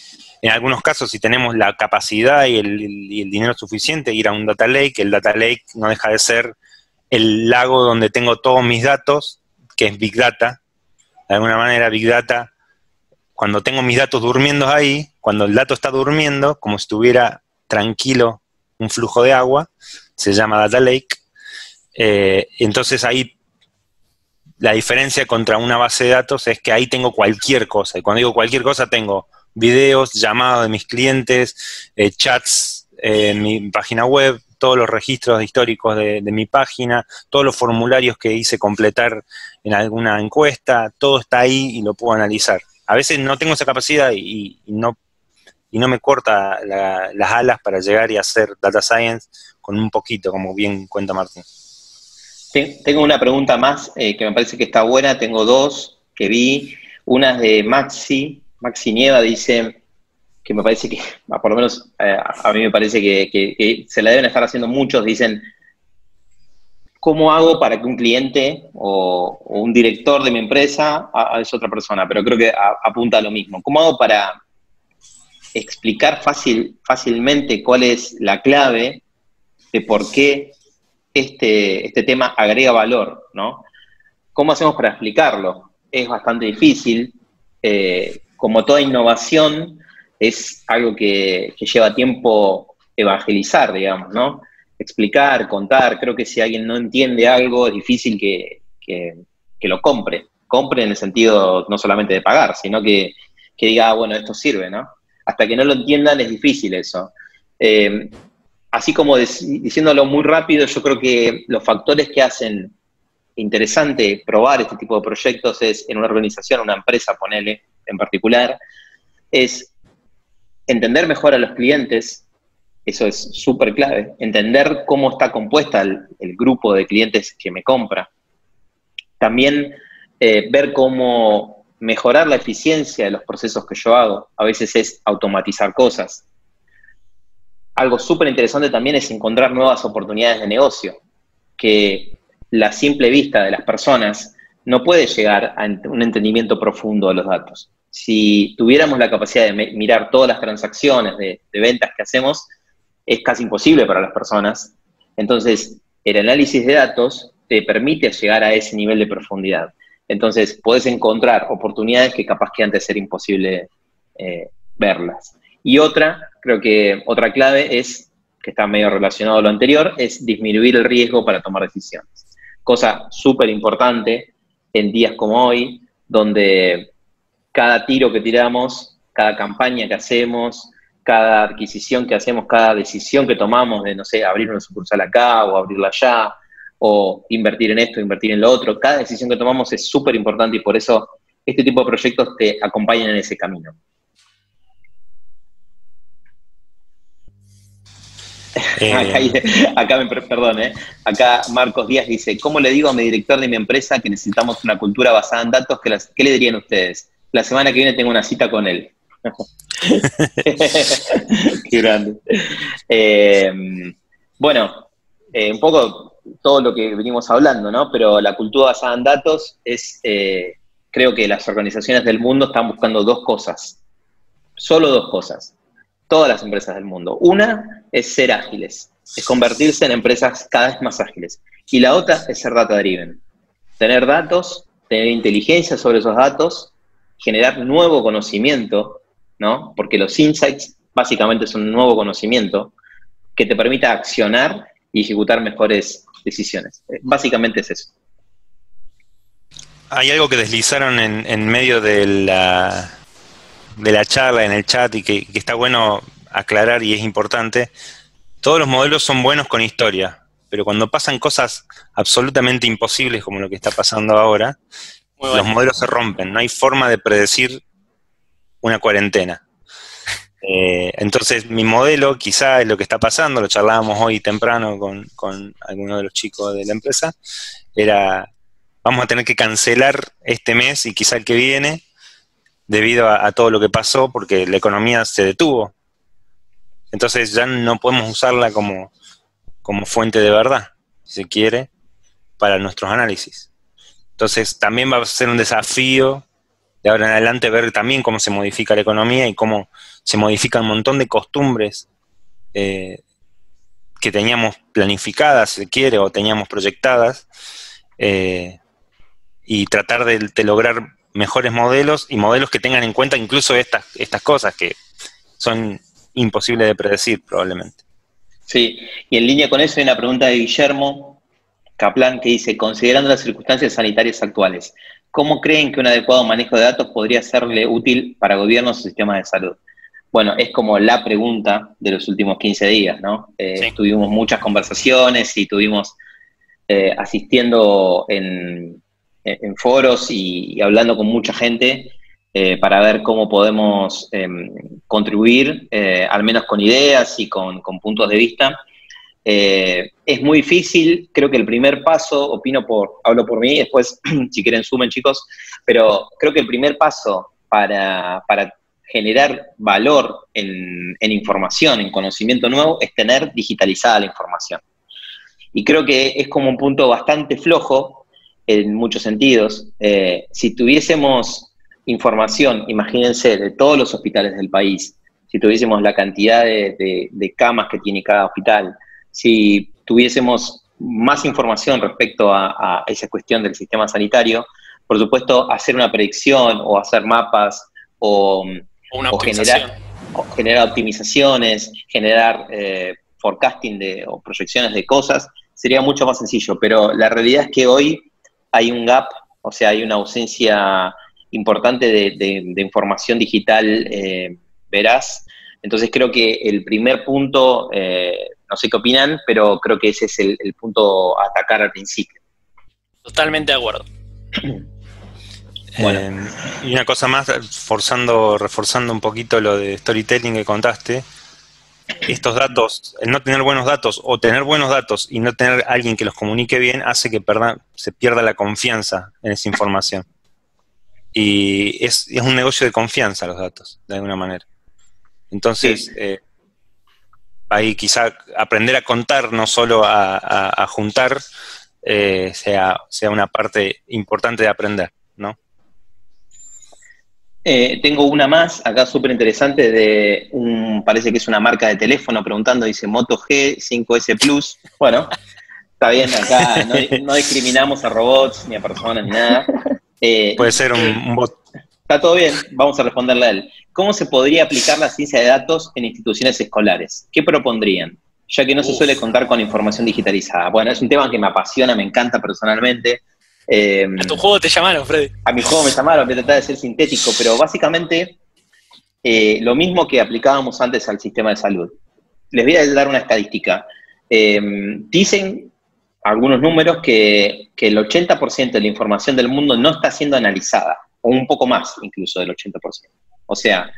En algunos casos, si tenemos la capacidad y el dinero suficiente, ir a un data lake. El data lake no deja de ser el lago donde tengo todos mis datos, que es Big Data. De alguna manera, Big Data, cuando tengo mis datos durmiendo ahí, cuando el dato está durmiendo, como si estuviera tranquilo un flujo de agua, se llama data lake. Entonces ahí la diferencia contra una base de datos es que ahí tengo cualquier cosa. Y cuando digo cualquier cosa, tengo videos, llamados de mis clientes, chats en mi página web, todos los registros históricos de mi página, todos los formularios que hice completar en alguna encuesta, todo está ahí y lo puedo analizar. A veces no tengo esa capacidad y no me corta las alas para llegar y hacer data science con un poquito, como bien cuenta Martín. Tengo una pregunta más que me parece que está buena. Tengo dos que vi. Una es de Maxi Nieva, dice que me parece que, por lo menos a mí me parece que se la deben estar haciendo muchos. Dicen, ¿cómo hago para que un cliente o un director de mi empresa, es otra persona, pero creo que apunta a lo mismo? ¿Cómo hago para explicar fácilmente cuál es la clave de por qué este tema agrega valor, ¿no? ¿Cómo hacemos para explicarlo? Es bastante difícil. Como toda innovación, es algo que lleva tiempo evangelizar, digamos, ¿no? Explicar, contar. Creo que si alguien no entiende algo, es difícil que lo compre. Compre en el sentido no solamente de pagar, sino que diga, bueno, esto sirve, ¿no? Hasta que no lo entiendan es difícil eso. Así como diciéndolo muy rápido, yo creo que los factores que hacen interesante probar este tipo de proyectos es, en una organización, una empresa, ponele, en particular, es entender mejor a los clientes. Eso es súper clave. Entender cómo está compuesta el grupo de clientes que me compra. También ver cómo mejorar la eficiencia de los procesos que yo hago. A veces es automatizar cosas. Algo súper interesante también es encontrar nuevas oportunidades de negocio, que la simple vista de las personas no puede llegar a un entendimiento profundo de los datos. Si tuviéramos la capacidad de mirar todas las transacciones de ventas que hacemos, es casi imposible para las personas. Entonces, el análisis de datos te permite llegar a ese nivel de profundidad. Entonces, podés encontrar oportunidades que capaz que antes era imposible verlas. Y creo que otra clave es, que está medio relacionado a lo anterior, es disminuir el riesgo para tomar decisiones. Cosa súper importante en días como hoy, donde cada tiro que tiramos, cada campaña que hacemos, cada adquisición que hacemos, cada decisión que tomamos de, no sé, abrir una sucursal acá o abrirla allá, o invertir en esto, invertir en lo otro, cada decisión que tomamos es súper importante y por eso este tipo de proyectos te acompañan en ese camino. Acá Marcos Díaz dice, ¿cómo le digo a mi director de mi empresa que necesitamos una cultura basada en datos? ¿Qué le dirían ustedes? La semana que viene tengo una cita con él. Qué grande. Un poco todo lo que venimos hablando, ¿no? Pero la cultura basada en datos es, creo que las organizaciones del mundo están buscando dos cosas. Solo dos cosas. Todas las empresas del mundo. Una es ser ágiles, es convertirse en empresas cada vez más ágiles. Y la otra es ser data-driven. Tener datos, tener inteligencia sobre esos datos, generar nuevo conocimiento, ¿no? Porque los insights básicamente son un nuevo conocimiento que te permita accionar y ejecutar mejores decisiones. Básicamente es eso. Hay algo que deslizaron en medio de la charla, en el chat, y que está bueno aclarar y es importante. Todos los modelos son buenos con historia, pero cuando pasan cosas absolutamente imposibles como lo que está pasando ahora, los modelos se rompen. No hay forma de predecir una cuarentena. Entonces mi modelo quizá es lo que está pasando, lo charlábamos hoy temprano con algunos de los chicos de la empresa, era vamos a tener que cancelar este mes y quizá el que viene debido a todo lo que pasó porque la economía se detuvo. Entonces ya no podemos usarla como fuente de verdad, si se quiere, para nuestros análisis. Entonces también va a ser un desafío de ahora en adelante ver también cómo se modifica la economía y cómo se modifican un montón de costumbres que teníamos planificadas, si se quiere, o teníamos proyectadas, y tratar de lograr mejores modelos y modelos que tengan en cuenta incluso estas cosas que son imposibles de predecir probablemente. Sí, y en línea con eso hay una pregunta de Guillermo Kaplan que dice, considerando las circunstancias sanitarias actuales, ¿cómo creen que un adecuado manejo de datos podría serle útil para gobiernos o sistemas de salud? Bueno, es como la pregunta de los últimos 15 días, ¿no? Sí. Tuvimos muchas conversaciones y tuvimos asistiendo en foros y hablando con mucha gente para ver cómo podemos contribuir, al menos con ideas y con puntos de vista. Es muy difícil, creo que el primer paso, hablo por mí, después si quieren sumen chicos, pero creo que el primer paso para generar valor en información, en conocimiento nuevo, es tener digitalizada la información. Y creo que es como un punto bastante flojo en muchos sentidos. Si tuviésemos información, imagínense, de todos los hospitales del país, si tuviésemos la cantidad de camas que tiene cada hospital, si tuviésemos más información respecto a esa cuestión del sistema sanitario, por supuesto, hacer una predicción o hacer mapas o generar optimizaciones, generar forecasting o proyecciones de cosas, sería mucho más sencillo. Pero la realidad es que hoy hay un gap, o sea, hay una ausencia importante de información digital veraz. Entonces creo que el primer punto, no sé qué opinan, pero creo que ese es el punto a atacar al principio. Totalmente de acuerdo. Bueno. Y una cosa más, reforzando un poquito lo de storytelling que contaste, estos datos, el no tener buenos datos o tener buenos datos y no tener alguien que los comunique bien hace que se pierda la confianza en esa información. Y es un negocio de confianza los datos, de alguna manera. Entonces, sí. Ahí quizá aprender a contar, no solo a juntar, sea una parte importante de aprender, ¿no? Tengo una más, acá súper interesante, parece que es una marca de teléfono preguntando, dice Moto G 5S Plus. Bueno, está bien, acá no discriminamos a robots, ni a personas, ni nada. Puede ser un bot. Está todo bien, vamos a responderle a él. ¿Cómo se podría aplicar la ciencia de datos en instituciones escolares? ¿Qué propondrían? Ya que no se suele contar con información digitalizada. Bueno, es un tema que me apasiona, me encanta personalmente. A tu juego te llamaron, Freddy. A mi juego me llamaron, voy a tratar de ser sintético, pero básicamente lo mismo que aplicábamos antes al sistema de salud. Les voy a dar una estadística. Dicen algunos números que el 80% de la información del mundo no está siendo analizada, o un poco más incluso del 80%. O sea,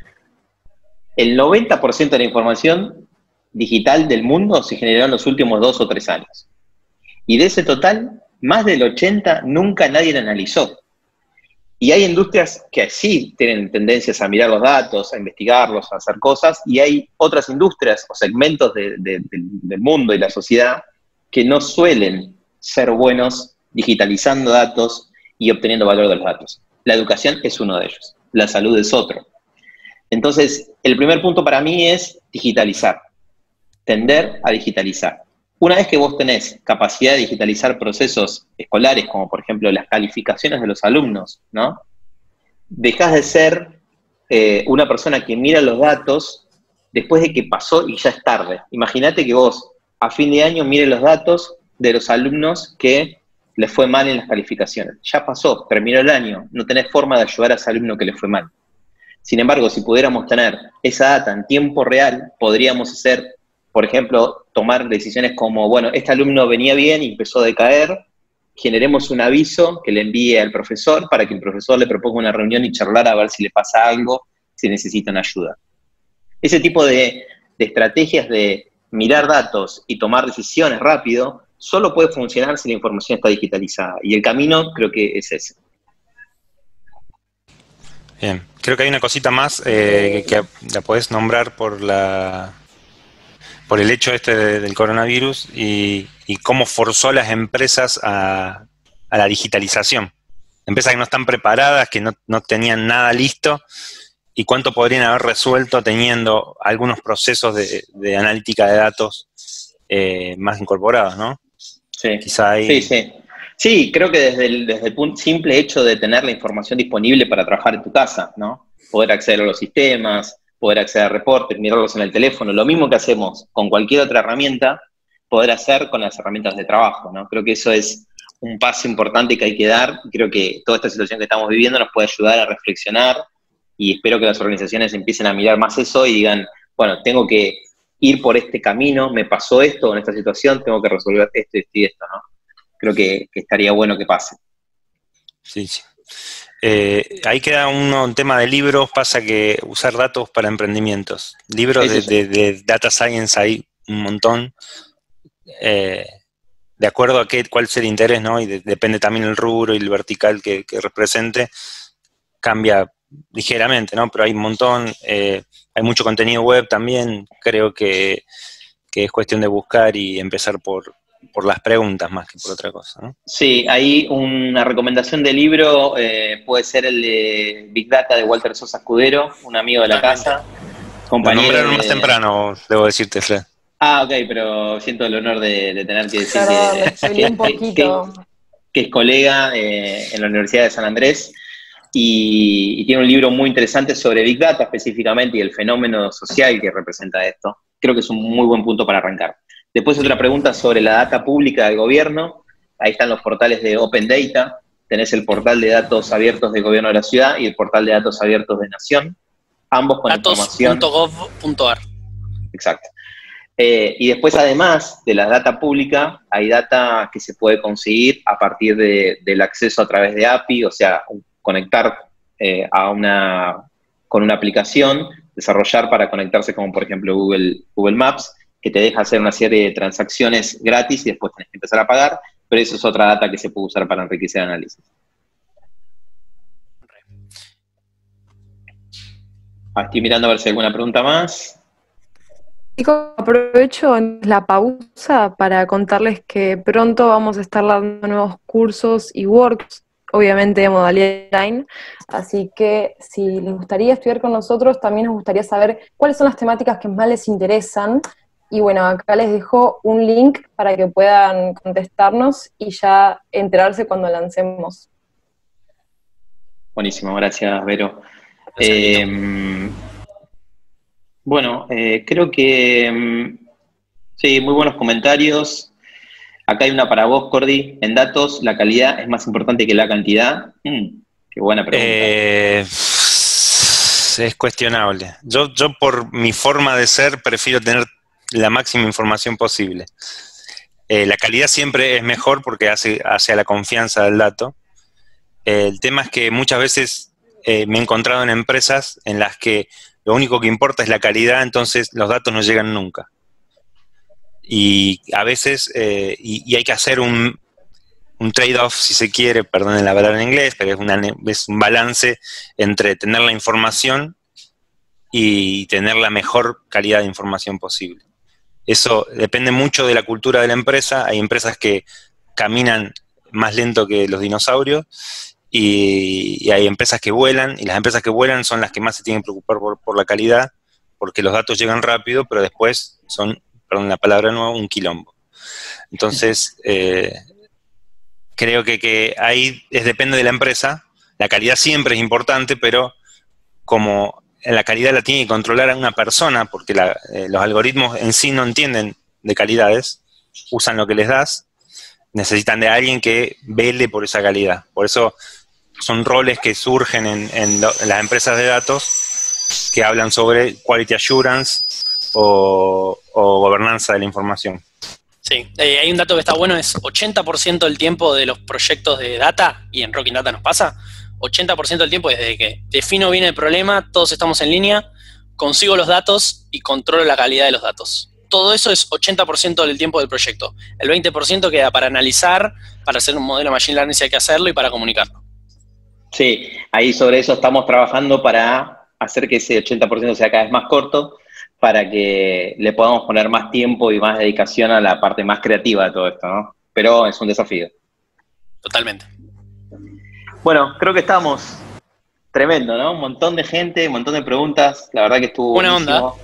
el 90% de la información digital del mundo se generó en los últimos 2 o 3 años. Y de ese total, más del 80% nunca nadie lo analizó. Y hay industrias que sí tienen tendencias a mirar los datos, a investigarlos, a hacer cosas, y hay otras industrias o segmentos del mundo y la sociedad que no suelen ser buenos digitalizando datos y obteniendo valor de los datos. La educación es uno de ellos, la salud es otro. Entonces, el primer punto para mí es digitalizar, tender a digitalizar. Una vez que vos tenés capacidad de digitalizar procesos escolares, como por ejemplo las calificaciones de los alumnos, ¿no? Dejás de ser una persona que mira los datos después de que pasó y ya es tarde. Imagínate que vos a fin de año mires los datos de los alumnos que les fue mal en las calificaciones. Ya pasó, terminó el año, no tenés forma de ayudar a ese alumno que le fue mal. Sin embargo, si pudiéramos tener esa data en tiempo real, podríamos hacer, por ejemplo, tomar decisiones como, bueno, este alumno venía bien y empezó a decaer, generemos un aviso que le envíe al profesor para que el profesor le proponga una reunión y charlar a ver si le pasa algo, si necesitan ayuda. Ese tipo de estrategias de mirar datos y tomar decisiones rápido solo puede funcionar si la información está digitalizada. Y el camino creo que es ese. Bien, creo que hay una cosita más que la podés nombrar por por el hecho del coronavirus y cómo forzó a las empresas a la digitalización. Empresas que no están preparadas, que no tenían nada listo, y cuánto podrían haber resuelto teniendo algunos procesos de analítica de datos más incorporados, ¿no? Sí. Quizá ahí... Sí. Sí, creo que desde el simple hecho de tener la información disponible para trabajar en tu casa, ¿no? Poder acceder a los sistemas, poder acceder a reportes, mirarlos en el teléfono, lo mismo que hacemos con cualquier otra herramienta, poder hacer con las herramientas de trabajo, ¿no? Creo que eso es un paso importante que hay que dar, y creo que toda esta situación que estamos viviendo nos puede ayudar a reflexionar, y espero que las organizaciones empiecen a mirar más eso y digan, bueno, tengo que ir por este camino, me pasó esto en esta situación, tengo que resolver esto y esto, ¿no? Creo que estaría bueno que pase. Sí. Ahí queda un tema de libros, pasa que usar datos para emprendimientos. Libros de data science hay un montón, de acuerdo a cuál es el interés, ¿no? Y depende también el rubro y el vertical que represente, cambia ligeramente, ¿no? Pero hay un montón, hay mucho contenido web también, creo que es cuestión de buscar y empezar por las preguntas más que por otra cosa, ¿no? Sí, hay una recomendación de libro, puede ser el de Big Data de Walter Sosa Escudero, un amigo de la casa, compañero. Lo nombraron más temprano, debo decirte, Fred. Ah, ok, pero siento el honor de tener que decir un poquito. que es colega en la Universidad de San Andrés y tiene un libro muy interesante sobre Big Data específicamente y el fenómeno social que representa esto. Creo que es un muy buen punto para arrancar. Después otra pregunta sobre la data pública del gobierno. Ahí están los portales de Open Data. Tenés el portal de datos abiertos del gobierno de la ciudad y el portal de datos abiertos de Nación. Ambos con información. Datos.gov.ar. Exacto. Y después, además de la data pública, hay data que se puede conseguir a partir del acceso a través de API, o sea, conectar con una aplicación, desarrollar para conectarse como, por ejemplo, Google Maps, que te deja hacer una serie de transacciones gratis y después tenés que empezar a pagar, pero eso es otra data que se puede usar para enriquecer el análisis. Estoy mirando a ver si hay alguna pregunta más. Chicos, aprovecho la pausa para contarles que pronto vamos a estar dando nuevos cursos y workshops, obviamente de modalidad online, así que si les gustaría estudiar con nosotros, también nos gustaría saber cuáles son las temáticas que más les interesan. Y bueno, acá les dejo un link para que puedan contestarnos y ya enterarse cuando lancemos. Buenísimo, gracias, Vero. Bueno, creo que sí, muy buenos comentarios. Acá hay una para vos, Cordy. En datos, ¿la calidad es más importante que la cantidad? Qué buena pregunta. Es cuestionable. Yo por mi forma de ser prefiero tener la máxima información posible. La calidad siempre es mejor porque hace a la confianza del dato. El tema es que muchas veces me he encontrado en empresas en las que lo único que importa es la calidad, entonces los datos no llegan nunca. Y a veces, y hay que hacer un trade-off, si se quiere, perdonen la palabra en inglés, pero es un balance entre tener la información y tener la mejor calidad de información posible. Eso depende mucho de la cultura de la empresa. Hay empresas que caminan más lento que los dinosaurios y hay empresas que vuelan, y las empresas que vuelan son las que más se tienen que preocupar por la calidad, porque los datos llegan rápido, pero después son, perdón la palabra nueva, un quilombo. Entonces, creo que ahí depende de la empresa. La calidad siempre es importante, pero como la calidad la tiene que controlar a una persona, porque los algoritmos en sí no entienden de calidades, usan lo que les das, necesitan de alguien que vele por esa calidad. Por eso son roles que surgen en las empresas de datos que hablan sobre quality assurance o gobernanza de la información. Sí, hay un dato que está bueno, es 80% del tiempo de los proyectos de data, y en Rocking Data nos pasa, 80% del tiempo desde que defino bien el problema, todos estamos en línea, consigo los datos y controlo la calidad de los datos. Todo eso es 80% del tiempo del proyecto. El 20% queda para analizar, para hacer un modelo de Machine Learning si hay que hacerlo y para comunicarlo. Sí, ahí sobre eso estamos trabajando para hacer que ese 80% sea cada vez más corto, para que le podamos poner más tiempo y más dedicación a la parte más creativa de todo esto, ¿no? Pero es un desafío. Totalmente. Bueno, creo que estamos tremendo, ¿no? Un montón de gente, un montón de preguntas. La verdad que estuvo Buena buenísimo. onda.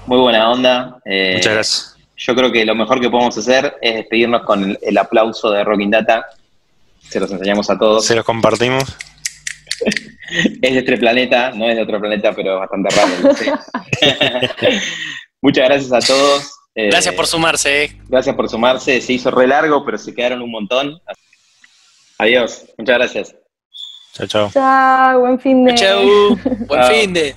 Muy buena onda. Muchas gracias. Yo creo que lo mejor que podemos hacer es despedirnos con el aplauso de Rocking Data. Se los enseñamos a todos. Se los compartimos. Es de este planeta, no es de otro planeta, pero es bastante raro. No sé. Muchas gracias a todos. Gracias por sumarse. Gracias por sumarse. Se hizo re largo, pero se quedaron un montón. Adiós. Muchas gracias. Chao, chao. Chao, buen fin de. Chau. Buen Chao. fin de.